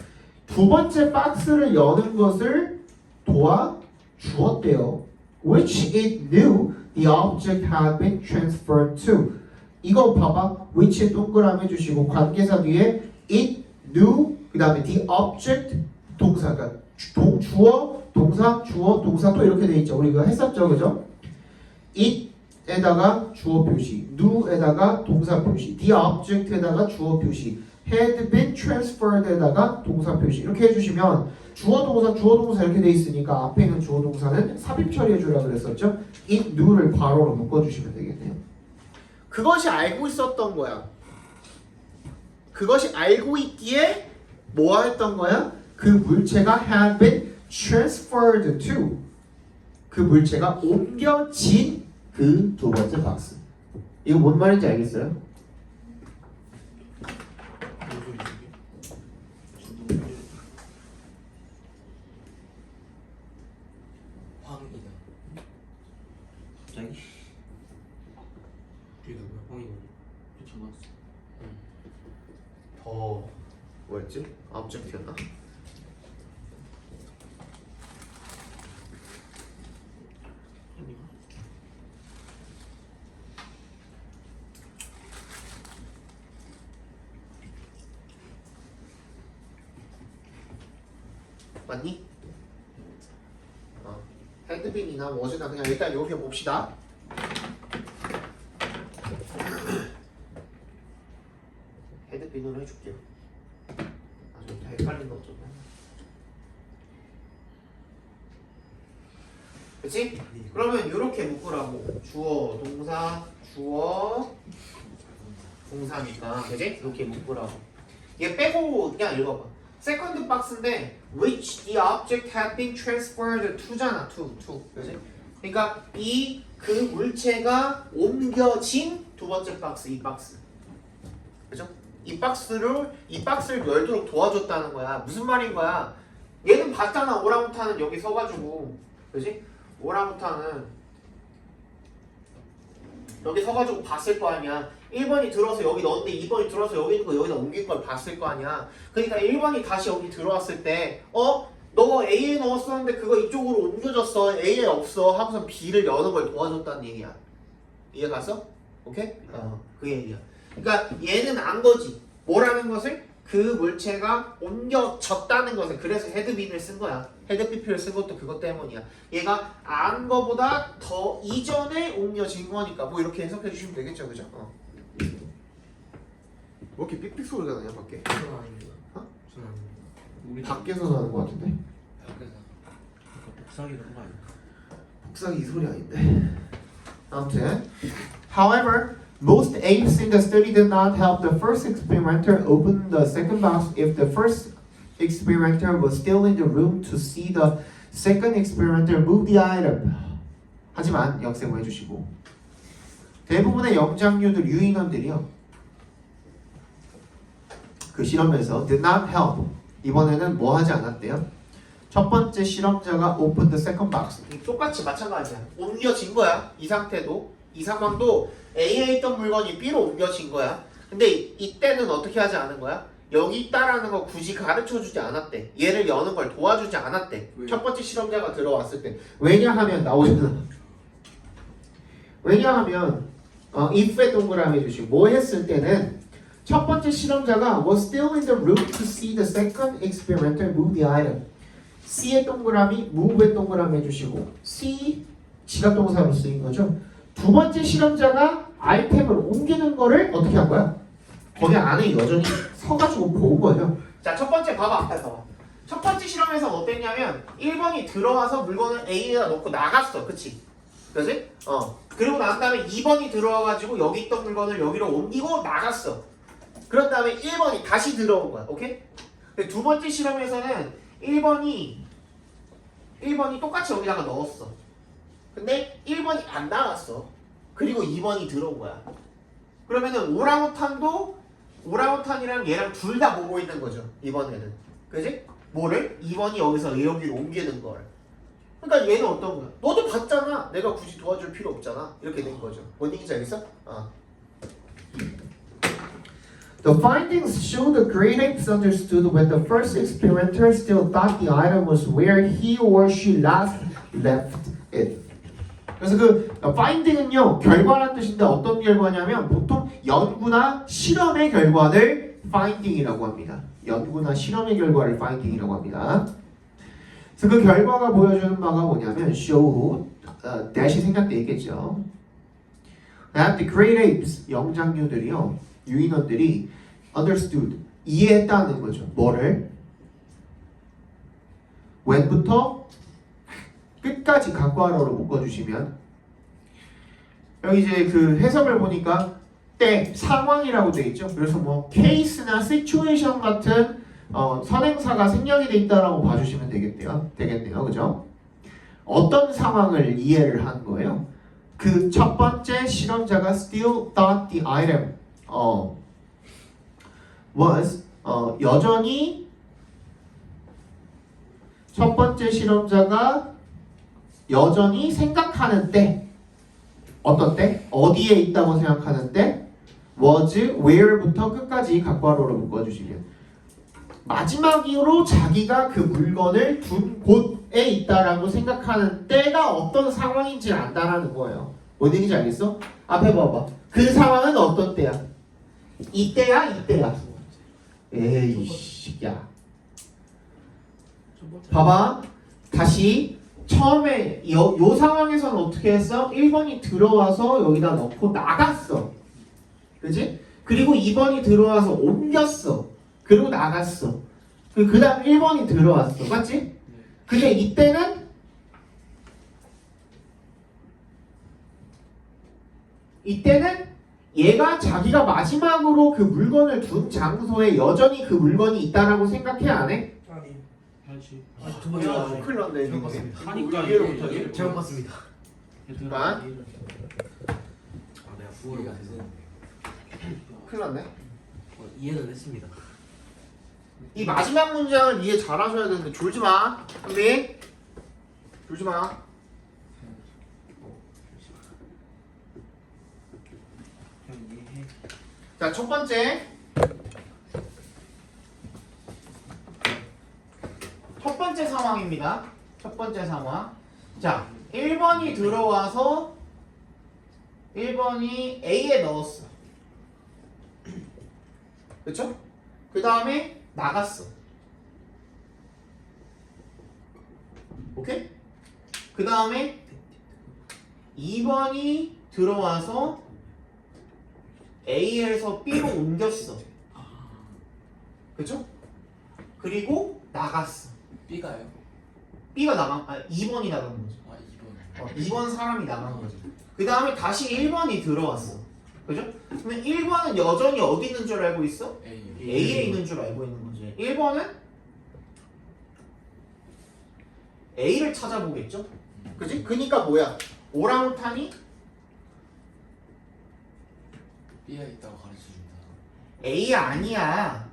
두 번째 박스를 여는 것을 도와주었대요. Which it knew the object had been transferred to. 이거 봐봐. which 동그라미 해주시고 관계사 뒤에 it knew 그 다음에 the object 동사가 주어 동사, 주어, 동사 또 이렇게 돼 있죠. 우리 이거 했었죠, 그죠? it에다가 주어 표시, do에다가 동사 표시, the object에다가 주어 표시, had been transferred에다가 동사 표시 이렇게 해주시면 주어 동사 이렇게 돼 있으니까 앞에 있는 주어 동사는 삽입 처리해 주라 그랬었죠. it, do를 괄호로 묶어주시면 되겠네요. 그것이 알고 있었던 거야. 그것이 알고 있기에 뭐 했던 거야? 그 물체가 had been transferred to. 그 물체가 옮겨진 그 두 번째 박스. 이거 뭔 말인지 알겠어요? 황이다. 갑자기? 뒤에 누구야? 형이 붙여놨어. 더 뭐였지? object였나? 맞니? 헤드빈이나 뭐지나 그냥 일단 이렇게 봅시다. 헤드빈으로 해줄게요. 좀 헷갈린다 좀. 그치? 그러면 이렇게 묶으라고. 주어, 동사, 주어, 동사니까 그치? 이렇게 묶으라고. 얘 빼고 그냥 읽어봐. 세컨드 박스인데 which the object had been transferred to잖아. to. 그치? 그러니까 그 물체가 옮겨진 두 번째 박스, 이 박스. 그죠? 이 박스를 열도록 도와줬다는 거야. 무슨 말인 거야? 얘는 봤잖아. 오랑우탄은 여기 서가지고, 그지? 오랑우탄은 여기 서가지고 봤을 거 아니야. 1번이 들어서 여기 넣었는데 2번이 들어서 여기 있는 거 여기다 옮긴 걸 봤을 거 아니야. 그러니까 1번이 다시 여기 들어왔을 때, 너 A에 넣었었는데 그거 이쪽으로 옮겨졌어. A에 없어. 하고서 B를 여는 걸 도와줬다는 얘기야. 이해 갔어? 오케이? 그 얘기야. 그러니까 얘는 안 거지. 뭐라는 것을? 그 물체가 옮겨졌다는 것을. 그래서 헤드빈을 쓴 거야. 헤드피피를 쓴 것도 그것 때문이야. 얘가 안 거보다 더 이전에 옮겨진 거니까 뭐 이렇게 해석해 주시면 되겠죠, 그죠? 뭐 이렇게 삑삑 소리가 나냐 밖에? 저는 아닙니다. 저는 아닙니다. 우리 밖에서 나는 것 같은데? 밖에서. 복사기 그런 거 아니에요? 복사기 이 소리 아닌데. 아무튼, however, most apes in the study did not help the first experimenter open the second box if the first experimenter was still in the room to see the second experimenter move the item. 하지만 역세모 해주시고 대부분의 영장류들 유인원들이요 그 실험에서 did not help 이번에는 뭐 하지 않았대요? 첫 번째 실험자가 open the second box 똑같이 마찬가지야. 옮겨진 거야. 이 상태도 이 상황도 A에 있던 물건이 B로 옮겨진 거야. 근데 이때는 어떻게 하지 않은 거야? 여기 있다라는 거 굳이 가르쳐주지 않았대. 얘를 여는 걸 도와주지 않았대. 왜? 첫 번째 실험자가 들어왔을 때. 왜냐하면 나오잖아. 왜냐하면 if에 동그라미 해주시고 뭐 했을 때는 첫 번째 실험자가 was still in the room to see the second experimenter move the item. C의 동그라미, move의 동그라미 해주시고 C 지각동사로 쓰인 거죠. 두 번째 실험자가 아이템을 옮기는 거를 어떻게 한 거야? 거기 안에 여전히 서가지고 본 거예요. 자, 첫 번째 봐봐. 첫 번째 실험에서 어땠냐면 1번이 들어와서 물건을 A에다 놓고 나갔어. 그치? 그치? 그리고 난 다음에 2번이 들어와가지고 여기 있던 물건을 여기로 옮기고 나갔어. 그런 다음에 1번이 다시 들어온 거야. 오케이? 근데 두 번째 실험에서는 1번이 똑같이 여기다가 넣었어. 근데 1번이 안 나갔어. 그리고 2번이 들어온 거야. 그러면은 오랑우탄이랑 얘랑 둘 다 보고 있는 거죠. 이번에는. 그지? 뭐를? 2번이 여기서 여기로 옮기는 걸. 그러니까 얘는 어떤 거야? 너도 봤잖아. 내가 굳이 도와줄 필요 없잖아. 이렇게 된 거죠. 뭔 얘기인지 알겠어? The findings show the great apes understood when the first experimenter still thought the item was where he or she last left it. 그래서 그 finding은요 결과라는 뜻인데 어떤 결과냐면 보통 연구나 실험의 결과를 finding이라고 합니다. 연구나 실험의 결과를 finding이라고 합니다. 그래서 그 결과가 보여주는 바가 뭐냐면 show dash 생략돼 있겠죠. That the great apes 영장류들이요 유인원들이 understood 이해했다는 거죠. 뭐를? when부터 끝까지 각과로로 묶어주시면 여기 이제 그 해석을 보니까 때 상황이라고 돼 있죠. 그래서 뭐 case나 situation 같은 선행사가 생략이 돼 있다라고 봐주시면 되겠네요. 그죠? 어떤 상황을 이해를 한 거예요? 그 첫 번째 실험자가 still thought the item was 여전히 첫 번째 실험자가 여전히 생각하는 때 어떤 때? 어디에 있다고 생각하는 때? was where부터 끝까지 각괄호로 묶어주시면 마지막으로 자기가 그 물건을 둔 곳에 있다라고 생각하는 때가 어떤 상황인지 안다라는 거예요. 뭔 얘기인지 알겠어? 앞에 봐봐. 그 상황은 어떤 때야? 이때야? 이때야? 에이씨 야 봐봐. 다시 처음에 요 상황에서는 어떻게 했어? 1번이 들어와서 여기다 넣고 나갔어. 그지? 그리고 2번이 들어와서 옮겼어. 그리고 나갔어. 그 다음 1번이 들어왔어. 맞지? 근데 이때는 얘가 자기가 마지막으로 그 물건을 둔 장소에 여전히 그 물건이 있다라고 생각해 안 해? 아니. 한시. 두 번째 나왔네. 큰일 났네. 잘못 봤습니다. 하니까 이해로부터 이게 잘못 봤습니다. 그러니까 아 내가 부호를 못해서 큰일 났네. 이해는 했습니다. 이 마지막 문장을 이해 잘 하셔야 되는데 졸지 마. 선배. 졸지 마. 그냥 이해해. 자, 첫 번째. 첫 번째 상황입니다. 첫 번째 상황. 자, 1번이 들어와서 1번이 A에 넣었어. 그렇죠? 그 다음에 나갔어. 오케이? 그 다음에 2번이 들어와서 A에서 B로 옮겼어. 그렇죠? 그리고 나갔어. B가요? B가 나간, 2번이 나간 거지. 아 2번 2번 사람이 나간 거지. 그 다음에 다시 1번이 들어왔어. 그죠? 그러면 1번은 여전히 어디 있는 줄 알고 있어? A A에 있는 줄 알고 있는 거지. 1번은 A를 찾아보겠죠? 그지? 그니까 뭐야? 오랑우탄이 B에 있다고 가르쳐준다. A 아니야.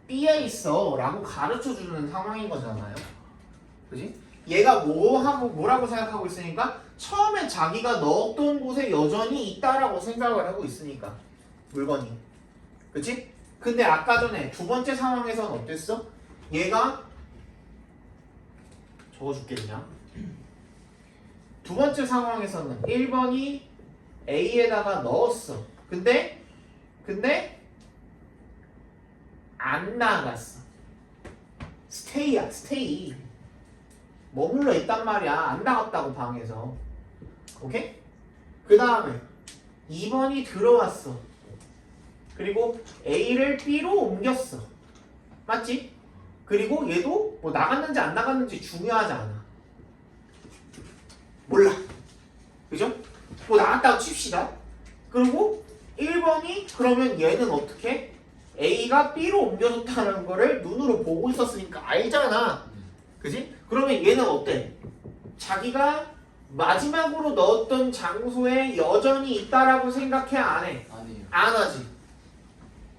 B에 있어. 라고 가르쳐주는 상황인 거잖아요. 그지? 얘가 뭐라고 생각하고 있으니까 처음에 자기가 넣었던 곳에 여전히 있다라고 생각을 하고 있으니까 물건이. 그치? 근데 아까 전에 두 번째 상황에서는 어땠어? 얘가 적어줄게 그냥. 두 번째 상황에서는 1번이 A에다가 넣었어. 근데 안 나갔어. 스테이야, 스테이. 머물러 있단 말이야. 안 나갔다고 방에서. 오케이? 그 다음에 2번이 들어왔어. 그리고 A를 B로 옮겼어. 맞지? 그리고 얘도 뭐 나갔는지 안 나갔는지 중요하지 않아. 몰라. 그죠? 뭐 나갔다고 칩시다. 그리고 1번이 그러면 얘는 어떻게? A가 B로 옮겨졌다는 거를 눈으로 보고 있었으니까 알잖아. 그지? 그러면 얘는 어때? 자기가 마지막으로 넣었던 장소에 여전히 있다라고 생각해 안 해? 아니에요. 안 하지.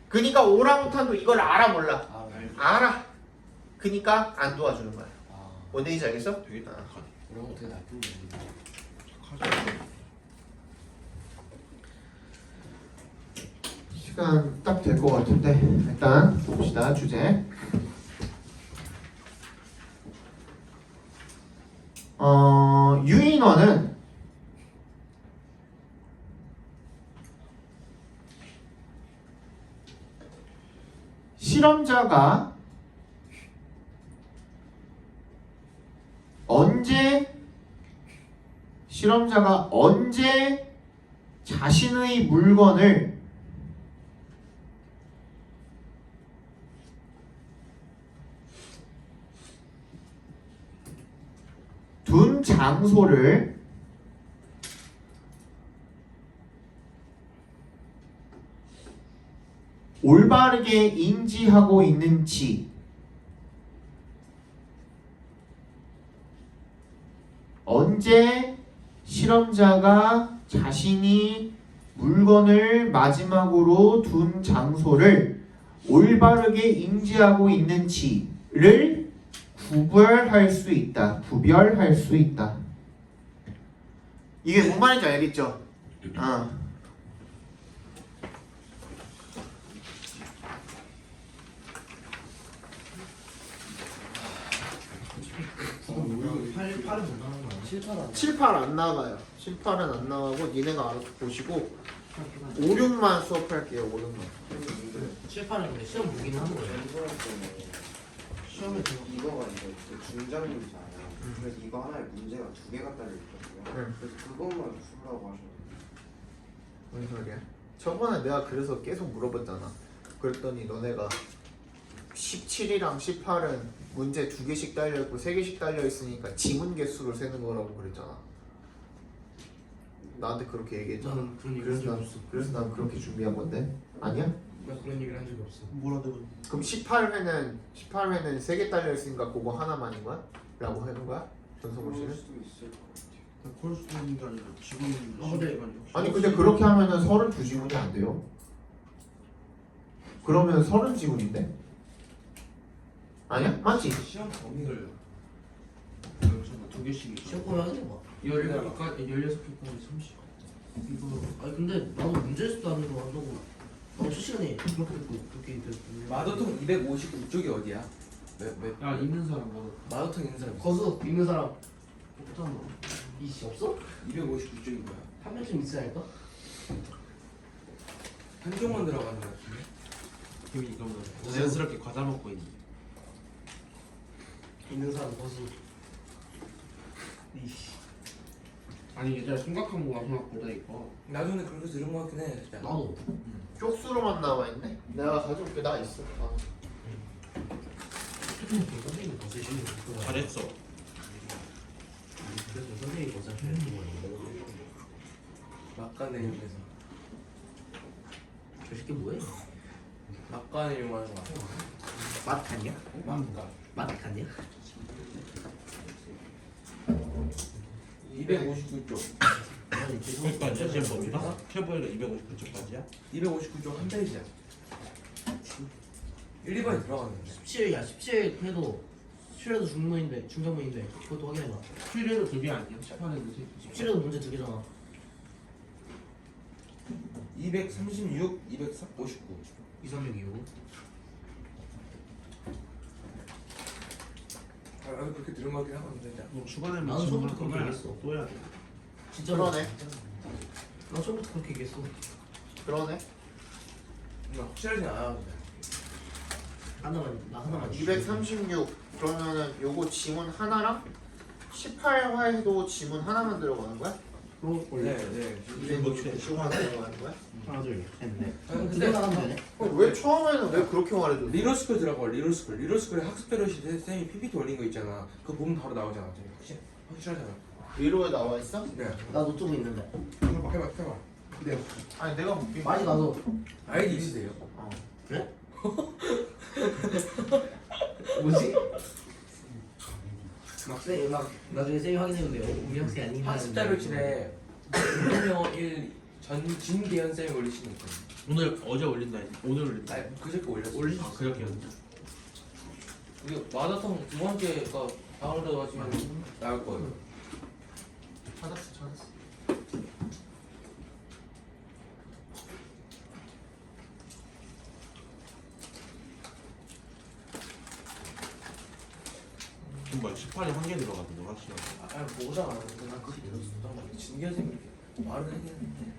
그니까 오랑우탄도 이걸 알아 몰라? 아 네. 알아. 그니까 안 도와주는 거야. 아 뭔 얘기인지 알겠어? 되게 딱하네. 그런 거 되게 나쁜 거예요. 시간 딱 될 것 같은데 일단 봅시다 주제. 유인원은 실험자가 실험자가 언제 자신의 물건을 둔 장소를 올바르게 인지하고 있는지 언제 실험자가 자신이 물건을 마지막으로 둔 장소를 올바르게 인지하고 있는지를 구별할 수 있다. 구별할 수 있다. 이게 뭔 말인지 알겠죠? 팔은 못 나가는 거 아니야? 7, 8 안. 7, 8 안 나가요. 7, 8은 안 나가고 니네가 알아서 보시고 5, 6만 수업할게요. 5, 6만. 7, 8은 근데 시험 보긴 하는 거예요. 시험에 들어. 이거가 이제 그 중장 문제잖아요. 그래서 이거 하나에 문제가 2개가 딸려 있거든요. 그래서 그것만 풀라고 하셔요. 무슨 소리야? 저번에 내가 그래서 계속 물어봤잖아. 그랬더니 너네가 17이랑 18은 문제 2개씩 딸려있고 3개씩 딸려있으니까 지문 개수를 세는 거라고 그랬잖아. 나한테 그렇게 얘기했잖아. 나는 그런 얘기 한 적이 없어. 그래서 난 그렇게 준비한 건데 아니야? 나 그런 얘기를 한 적이 없어. 뭐라도 그럼 18회는 3개 딸려있으니까 그거 하나만인 거야? 라고 하는 거야? 전성훈 그럴 씨는? 수도 있을 것 같아요. 그럴 수도 있는 게 아니라 지금 근데- 아니 근데 그렇게 하면은 32지문이 안 돼요. 그러면 30지문인데? 아니야? 맞지? 시험 범위를 뭐 2개씩 시험 보면 하겠네 뭐. 16개까지 30. 이거 아니 근데 나도 문제에서도 안 들어 한다고. 나도 실시간에 그렇게 듣고 그렇게 듣고. 마더통 259쪽이 어디야? 몇? 야 있는 사람 뭐 마더통 있는 사람. 거수 있는 사람 없잖아. 이씨 없어? 259쪽이 뭐야? 한 명쯤 있어야 할까? 한 쪽만 들어가는 거 같은데. 형이 이거 자연스럽게 과자 먹고 있는. 있는 사람 거수. 이씨. 아니 예전에 심각한 거 생각보다 이거. 나중에 그렇게 들은 거 같긴 해. 진짜. 나도. 쪽수로만 나와 있네? 내가 가져올게. 나 있어. 선생님이 더 세시는 거. 잘했어. 그래서 선생님이 더 세시는 거. 막간내용에서. 저 새끼 뭐해? 막간을 이용하는 거. 맛 갔냐? 막간. 맛 갔냐? 259쪽. 몇까지야? 지금 뭡니까? 최보이가 259쪽까지야? 259쪽 한 페이지야. 1, 2번에 들어가는데. 17야 17 해도 17에도 중문인데 중장문인데 그것도 확인해봐. 7회도 2개 아니야? 18회도 3개. 17에도 문제 2개잖아. 236, 259. 236이고. 나도 그렇게 들은 거 같긴 하거든. 뭐 추가되면 나는 처음부터 그렇게 거야. 얘기했어. 또 해야 돼. 진짜 그러네. 나 처음부터 그렇게 얘기했어. 그러네. 나 확실하진 않아. 하나만 나 하나만. 236 그러면은 요거 지문 하나랑 18화에도 지문 하나만 들어가는 거야? 네, 네. 265 하나 들어가는 거야? 하나 둘 셋, 넷. 두개 나가면 되네. 왜 처음에는 왜 그렇게 말해줘? 리로스쿨 들어가. 리로스쿨에 학습자료시 쌤이 PPT 올린 거 있잖아. 그거 보면 바로 나오잖아. 확실하잖아. 위로에 나와 있어? 네. 나 노트북 있는데. 해봐. 아니 내가 묻긴 많이 나도. 아이디 있으세요? 그래? 뭐지? 막 나중에 쌤이 확인해보세요. 우리 학생 아닌 거 학습자료실에 운동영어 1 진계현 쌤이 올리신 거 있거든요. 오늘 어제 올린다 했지. 오늘 올린다. 아, 그저께 올렸어. 아 그렇게 했나? 이게 마더통 두 번째가 다운로드 하시면 나올 거예요. 찾았어. 정말 18에 한 개 들어갔는데 확실히. 아, 보고자 안 하는데 난 그렇게 들었어. 진계현 쌤이 말은 했는데.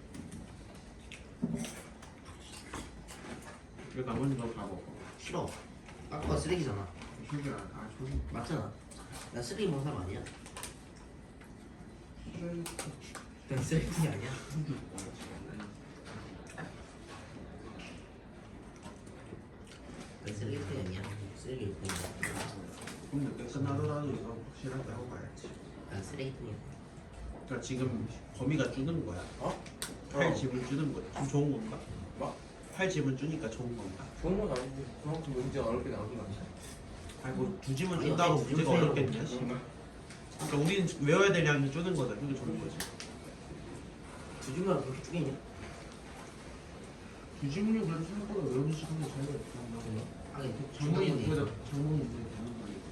왜 나머지 너다 먹어? 싫어. 아까 쓰레기잖아. 신기하다. 아, 맞잖아. 나 쓰레기 먹는 사람 아니야. 난 쓰레기 아니야. 난 쓰레기 아니야. 쓰레기 뿐이야. 근데 끝나더라도 이거 확실하게 하고 가야지. 난 쓰레기뿐이야. 그러니까 지금 범위가 줄는 거야. 팔 집을 줄는 거야. 좀 좋은 건가? 뭐? 팔 집을 주니까 좋은 건가? 좋은 건 아니고 그만큼 문제 어렵게 나오는 거 아니야? 아니 뭐두 집은 아니, 준다고 아니, 문제가 주세요. 어렵겠냐? 그러니까 우리는 외워야 될 양을 주는 거다. 그게 좋은 거지. 두 주면 그렇게 죽이냐? 두 집은 그래도 생각보다 외우는 시간이 차이가 있구나. 아니 정문이 중간에 정문이 이제 되는 거니까.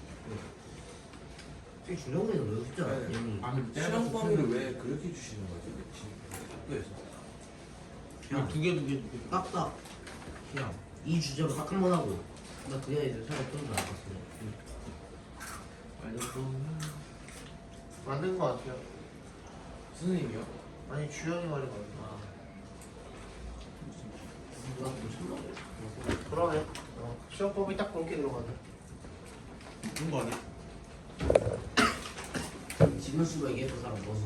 되게 중요한 거는 왜 진짜 네. 얘는 아 근데 시험 범위를 왜 그렇게 주시는 거지? 학교에서 그냥 두개 딱딱 그냥 이 주제로 딱 한 번 하고 나 그냥 이제 생각 좀더 나빴어. 알려줘. 맞는 거 같아요. 선생님이요? 아니 주연이 말이 맞나? 누가 무슨 말이야? 그러네. 시험법이 딱 그렇게 들어가네. 그런 거 아니야? 지금 수가 얘기했던 사람 뭐지?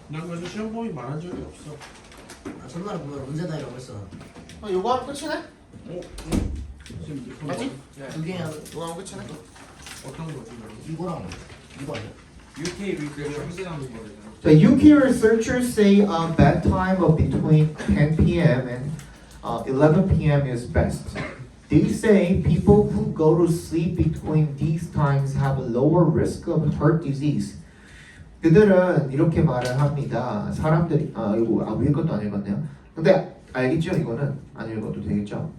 난 그래서 시험 범위 말한 적이 없어. 아 전날에 보면 문제다 이라고 했어. 아 요거 하면 끝이네? 지금 이제 맞지? 두 개 하는 요거 하면 끝이네? 어떤 거지? 이거랑 이거 아니야? UK 리서치 상대하는 거잖아. The UK researchers say a bedtime of between 10 p.m. and 11 p.m. is best. They say people who go to sleep between these times have a lower risk of heart disease. 그들은 이렇게 말을 합니다. 사람들이 이거 위에 것도 안 읽었네요. 근데 알겠죠? 이거는 안 읽어도 되겠죠?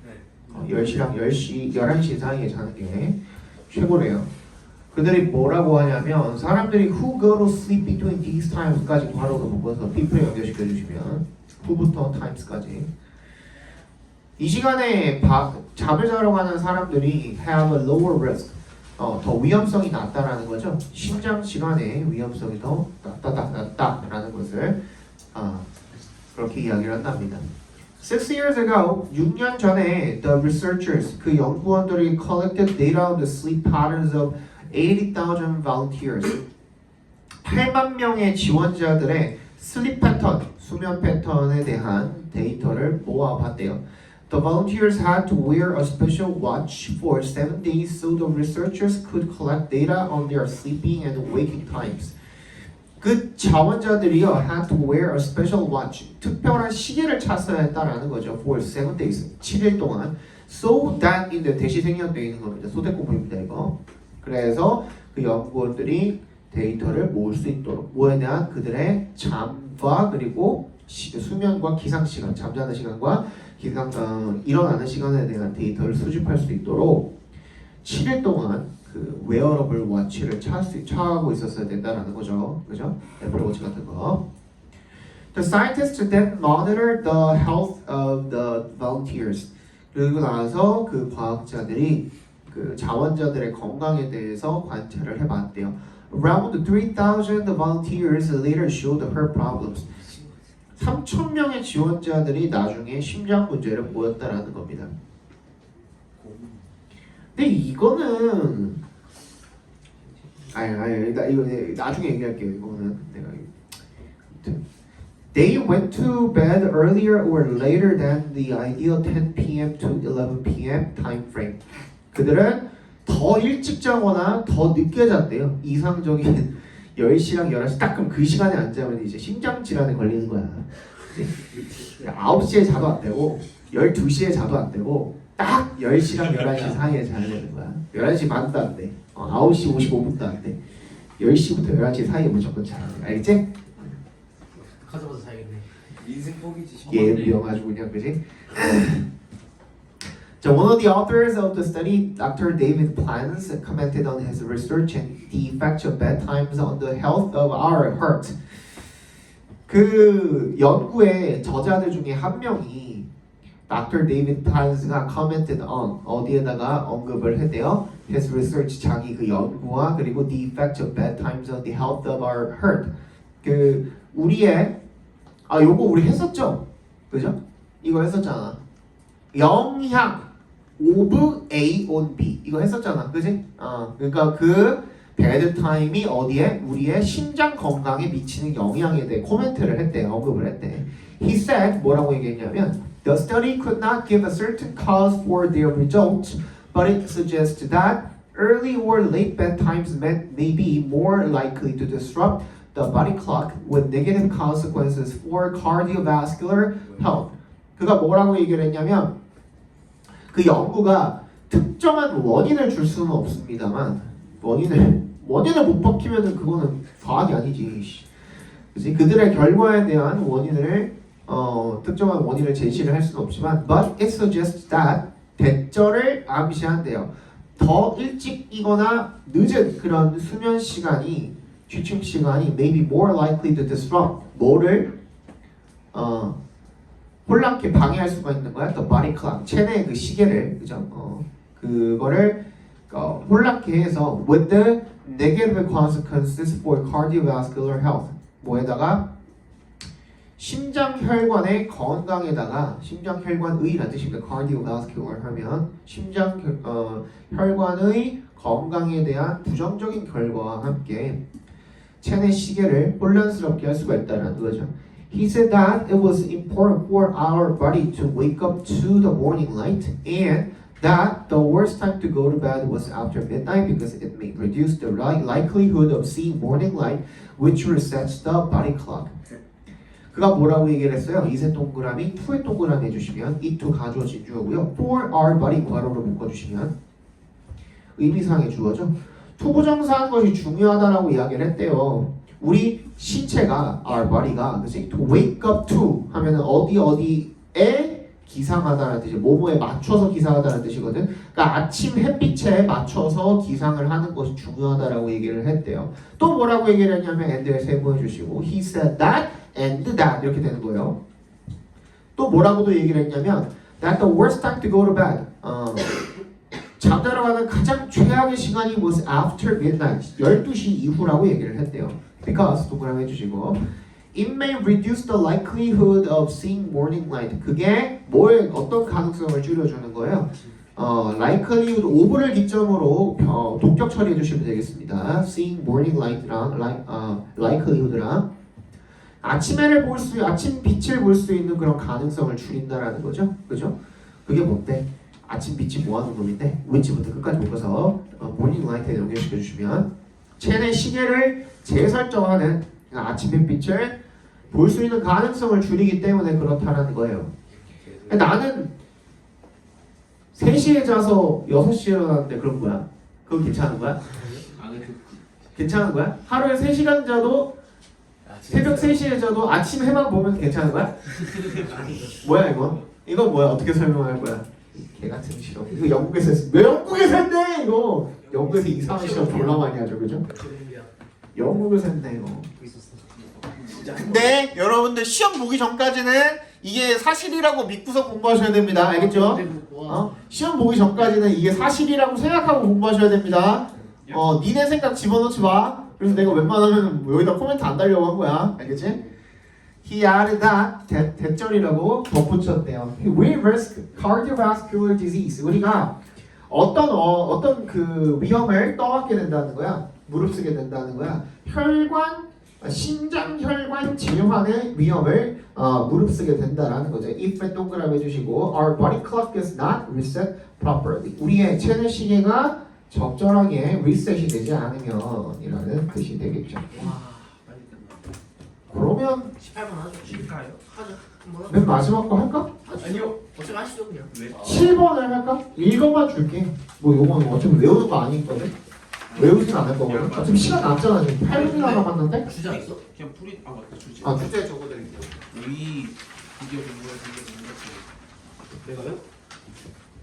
10시랑 10시, 11시 사이에 자는 게 최고래요. 그들이 뭐라고 하냐면 사람들이 who go to sleep between these times까지 괄호로 묶어서 people에 연결시켜 주시면 who부터 times까지 이 시간에 잠을 자러 가는 사람들이 have a lower risk 더 위험성이 낮다라는 거죠. 신장 질환의 위험성이 더 낮다라는 것을 그렇게 이야기를 한답니다. 6 years ago, 6년 전에 the researchers, 그 연구원들이 collected data on the sleep patterns of 80,000 volunteers. 8만 명의 지원자들의 슬립 패턴, 수면 패턴에 대한 데이터를 모아봤대요. The volunteers had to wear a special watch for 7 days so the researchers could collect data on their sleeping and waking times. 그 자원자들이요 had to wear a special watch 특별한 시계를 찼어야 했다라는 거죠. for 7 days 7일 동안 so that 인데 대시생략 되어 있는 겁니다. 소대꾸부입니다 이거. 그래서 그 연구원들이 데이터를 모을 수 있도록 뭐에 대한 그들의 잠과 그리고 수면과 기상 시간 잠자는 시간과 일어나는 시간에 대한 데이터를 수집할 수 있도록 7일 동안 그 웨어러블 워치를 차하고 있었어야 된다라는 거죠. 그죠? 애플워치 같은 거. The scientists then monitored the health of the volunteers. 그리고 나서 그 과학자들이 그 자원자들의 건강에 대해서 관찰을 해봤대요. Around 3,000 volunteers later showed heart problems. 3,000명의 지원자들이 나중에 심장 문제를 보였다라는 겁니다. 근데 이거는 아니 이거 나중에 얘기할게요. 이거는 내가 They went to bed earlier or later than the ideal 10 p.m. to 11 p.m. time frame. 그들은 더 일찍 자거나 더 늦게 잤대요. 이상적인 10시랑 11시 딱 그럼 그 시간에 안 자면 이제 심장 질환에 걸리는 거야. 9시에 자도 안 되고 12시에 자도 안 되고 딱 10시랑 11시 사이에 자야 되는 거야. 11시 반도 안 돼. 9시 55분도 안 돼. 10시부터 11시 사이에 무조건 자야 돼. 알겠지? 가져가서 자야겠네. 인생 포기지. 예비여가지고 그냥 그지? So one of the authors of the study, Dr. David Plans, commented on his research and the effects of bedtimes on the health of our heart. 그 연구의 저자들 중에 한 명이 Dr. David Plans가 commented on 어디에다가 언급을 했대요. His research 자기 그 연구와 그리고 the effects of bedtimes on the health of our heart. 그 우리의 요거 우리 했었죠, 그죠? 이거 했었잖아. 영향 of A on B 이거 했었잖아, 그지? 그러니까 그 bedtime이 어디에? 우리의 심장 건강에 미치는 영향에 대해 코멘트를 했대, 언급을 했대. He said, 뭐라고 얘기했냐면 The study could not give a certain cause for their results, but it suggests that early or late bedtimes may be more likely to disrupt the body clock with negative consequences for cardiovascular health. 그가 뭐라고 얘기를 했냐면 그 연구가 특정한 원인을 줄 수는 없습니다만 원인을 못 밝히면은 그거는 과학이 아니지. 그치? 그들의 결과에 대한 원인을 특정한 원인을 제시를 할 수는 없지만 but it suggests that 대절을 암시한대요. 더 일찍이거나 늦은 그런 수면 시간이 취침 시간이 may be more likely to disrupt 뭐를 혼란케 방해할 수가 있는 거야. The body clock 체내의 그 시계를 그죠? 그거를 혼란케 해서 with the negative consequences for cardiovascular health 뭐에다가 심장혈관의 건강에다가 심장혈관의라는 뜻입니다. cardiovascular 하면 심장혈관의 건강에 대한 부정적인 결과와 함께 체내 시계를 혼란스럽게 할 수가 있다는 거죠. He said that it was important for our body to wake up to the morning light and that the worst time to go to bed was after midnight because it may reduce the likelihood of seeing morning light which resets the body clock. 그가 뭐라고 얘기를 했어요? 2세 동그라미, 2의 동그라미 해주시면 이 two 가주어진 주어고요. for our body 괄호로 묶어주시면 의미상의 주어죠. 투부정사한 것이 중요하다라고 이야기를 했대요. 우리 신체가 our body가 그치? to wake up to 하면은 어디에 기상하다라는 뜻이 뭐뭐에 맞춰서 기상하다는 뜻이거든. 그러니까 아침 햇빛에 맞춰서 기상을 하는 것이 중요하다라고 얘기를 했대요. 또 뭐라고 얘기를 했냐면 and에 세모해 주시고 he said that and that 이렇게 되는 거예요. 또 뭐라고도 얘기를 했냐면 that the worst time to go to bed 잠자러 가는 가장 최악의 시간이 was after midnight 12시 이후라고 얘기를 했대요. because 동그라미 해주시고 it may reduce the likelihood of seeing morning light 그게 뭐에 어떤 가능성을 줄여주는 거예요? likelihood of를 기점으로 독격 처리해 주시면 되겠습니다. seeing morning light랑 likelihood랑 아침 빛을 볼 수 있는 그런 가능성을 줄인다라는 거죠. 그죠? 그게 뭔데? 아침 빛이 뭐하는 놈인데 왼쪽부터 끝까지 묶어서 모닝 라이트에 연결시켜 주시면 체내 시계를 재설정하는 아침 햇빛을 볼 수 있는 가능성을 줄이기 때문에 그렇다라는 거예요. 나는 3시에 자서 6시에 일어났는데 그런 거야? 그건 괜찮은 거야? 괜찮은 거야? 하루에 3시간 자도 새벽 3시에 자도 아침 해만 보면 괜찮은 거야? 뭐야 이거? 이건 뭐야? 어떻게 설명할 거야? 개 같은 실험. 이거 영국에서 했어. 왜 영국에서 했네 이거? 영국에서 이상한 실험 졸라 많이 하죠, 그죠? 영국에서 했네 이거. 근데 여러분들 시험 보기 전까지는 이게 사실이라고 믿고서 공부하셔야 됩니다. 알겠죠? 시험 보기 전까지는 이게 사실이라고 생각하고 공부하셔야 됩니다. 니네 생각 집어넣지 마. 그래서 내가 웬만하면 여기다 코멘트 안 달려고 한 거야. 알겠지? He added that 대절이라고 덧붙였대요. We risk cardiovascular disease. 우리가 어떤 그 위험을 떠안게 된다는 거야. 무릅쓰게 된다는 거야. 심장혈관 질환의 위험을 무릅쓰게 된다라는 거죠. if 동그라미 해주시고 our body clock is not reset properly. 우리의 체내 시계가 적절하게 리셋이 되지 않으면 이라는 뜻이 되겠죠. 와 빨리 끝나. 그러면 18번 하죠. 쉴까요? 하죠. 한번 맨 마지막 거 할까? 아니요. 어차피 하시죠 그냥. 왜? 7번을 할까? 이것만 줄게. 뭐 이건 어차피 외우는 거 아니거든. 외우진 않을 거거든. 어차피 시간 남잖아. 지금 8분이나 남았는데. 주제 있어? 그냥 풀이 맞다 주제. 주제 적어드릴게요. 위 비디오 공부해 비디오 내가요?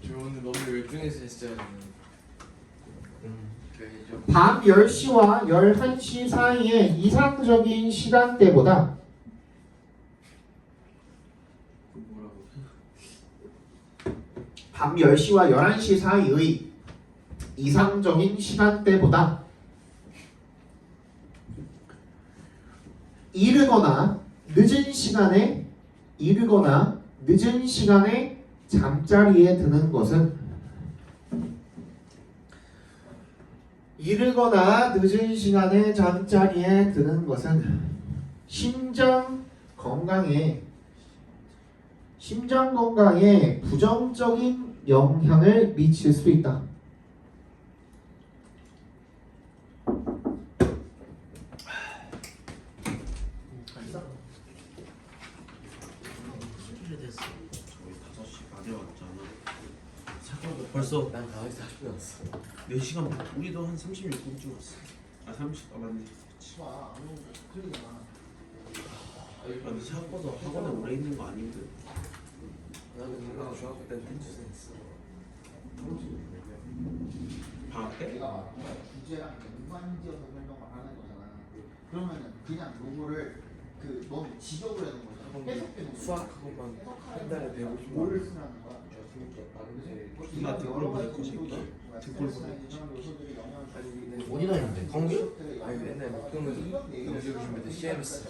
저는 너무 열중해서 했어요. 밤 10시와 11시 사이에 이상적인 시간대보다 뭐라고? 밤 10시와 11시 사이의 이상적인 시간대보다 이르거나 늦은 시간에 잠자리에 드는 것은 이르거나 늦은 시간에 잠자리에 드는 것은 심장 건강에 부정적인 영향을 미칠 수 있다. 됐어. 저희 5시 반에 왔잖아. 잠깐만 벌써 난 5시 40분 왔어. 4시간 반. 우리도 한 36분쯤 왔어. 아 30. 아 맞네. 아 근데 생각보다 학원에 오래 있는 거 아닌데. 나는 내가 중학교 때 펜치스 했어. 방학 때? 주제랑 연관지어서 설명을 하는 거잖아. 그러면은 그냥 요거를 너무 직역을 하는 거잖아. 해석되는 거잖아. 수학 그것만 한 달에 150만 뭐를 쓰라는 거야? 누나 댓글 보냈고 새끼. 댓글 보냈고. 어디다 했는데? 강규? 아니 맨날 목동에서 영수 주시면 돼. CMS.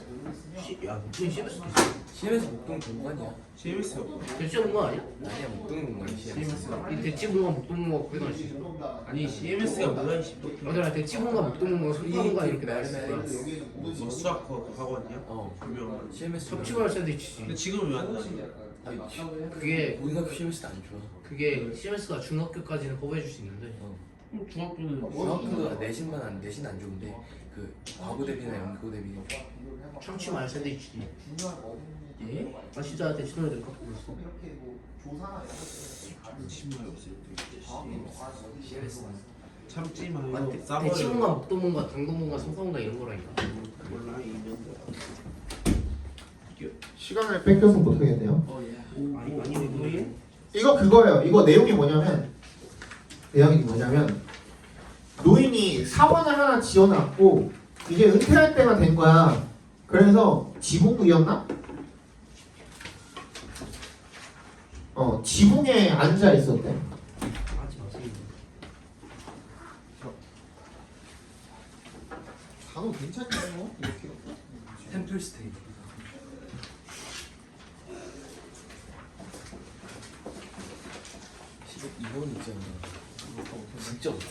야 목동이 CMS CMS 목동 공간이야. CMS가 뭐야? 대치 공간 아니야? 아니야 목동 공간이 CMS. 이 대치 공간 목동 공간 그게 나지. 아니 CMS가 뭐야? 맞아, 대치 공간 목동 공간 성공 공간 이렇게 나와 있어. 뭐 수학 학원이야? 어. 유명한. CMS. 섭취발 샌드위치지. 근데 지금은 왜 안 나냐? 그게 우리 학교 CMS도 안 좋아. 그게 CMS가 중학교까지는 커버해줄 수 있는데 중학교는 중학교가 내신 안 좋은데 그 과거 대비나 연고 대비. 참치마요 샌드위치지. 예? 나 진짜 대치 노래들 갖고 있어. 참치마요 CMS. 참치마요 대치 싸버려. 공간 목동 공간 당동 공간 성공 공간 이런 거라니까. 몰라 이면도. 시간을 뺏겨서 못 하겠네요. 아니 왜 이거 그거예요. 이거 내용이 뭐냐면 노인이 사원을 하나 지어놨고 이제 은퇴할 때가 된 거야. 그래서 지붕이었나? 지붕에 앉아 있었대. 하지 마세요. 단어 괜찮나요? 이렇게. 템플 스테이. 이건 있잖아. 진짜 못해.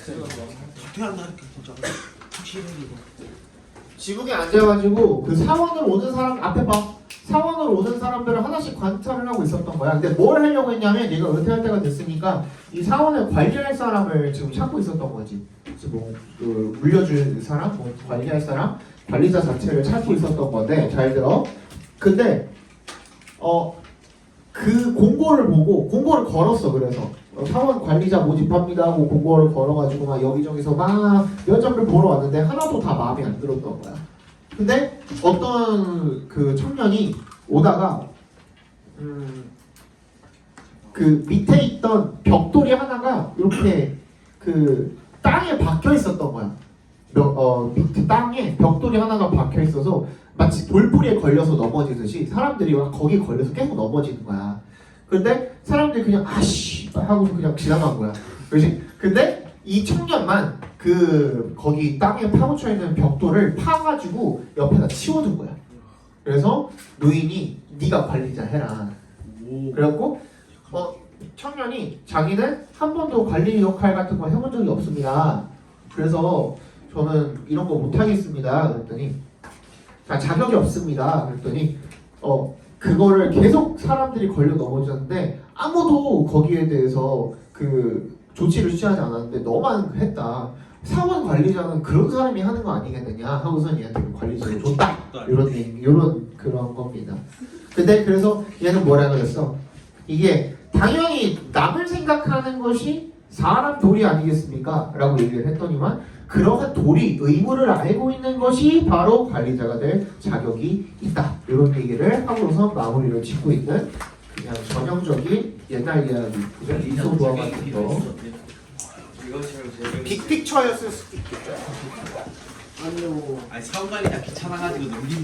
퇴한 날 진짜 확실히 이거. 지붕에 앉아가지고 그 사원을 오는 사람 앞에 봐. 사원을 오는 사람들을 하나씩 관찰을 하고 있었던 거야. 근데 뭘 하려고 했냐면 얘가 은퇴할 때가 됐으니까 이 사원을 관리할 사람을 지금 찾고 있었던 거지. 그래서 그 물려줄 사람, 관리할 사람, 관리자 자체를 찾고 있었던 건데 잘 들어. 근데 그 공고를 보고 공고를 걸었어. 그래서 사원 관리자 모집합니다 하고 공고를 걸어가지고 막 여기저기서 막 면접을 보러 왔는데 하나도 다 마음에 안 들었던 거야. 근데 어떤 그 청년이 오다가 그 밑에 있던 벽돌이 하나가 이렇게 그 땅에 박혀 있었던 거야. 밑에 땅에 벽돌이 하나가 박혀 있어서 마치 돌뿌리에 걸려서 넘어지듯이 사람들이 막 거기에 걸려서 계속 넘어지는 거야. 근데 사람들이 그냥 아씨 하고서 그냥 지나간 거야. 그렇지? 근데 이 청년만 그 거기 땅에 파묻혀 있는 벽돌을 파가지고 옆에다 치워둔 거야. 그래서 노인이 네가 관리자 해라. 그래갖고 청년이 자기는 한 번도 관리 역할 같은 거 해본 적이 없습니다. 그래서 저는 이런 거 못하겠습니다. 그랬더니 자격이 없습니다. 그랬더니 그거를 계속 사람들이 걸려 넘어졌는데 아무도 거기에 대해서 그 조치를 취하지 않았는데 너만 했다. 사원 관리자는 그런 사람이 하는 거 아니겠느냐 하고선 얘한테 그 관리자를 줬다. 이런 그런 겁니다. 근데 그래서 얘는 뭐라 그랬어? 이게 당연히 남을 생각하는 것이 사람 도리 아니겠습니까? 라고 얘기를 했더니만 그러한 도리, 의무를 알고 있는 것이 바로 관리자가 될 자격이 있다. 이런 얘기를 하고서 마무리를 짓고 있는 그냥 전형적인 옛날 이야기, 그죠? 이소부와 같은 거. 이것처럼 제일 빅픽처였을 수도 있겠죠. 아니 사원관리가 귀찮아가지고 넘긴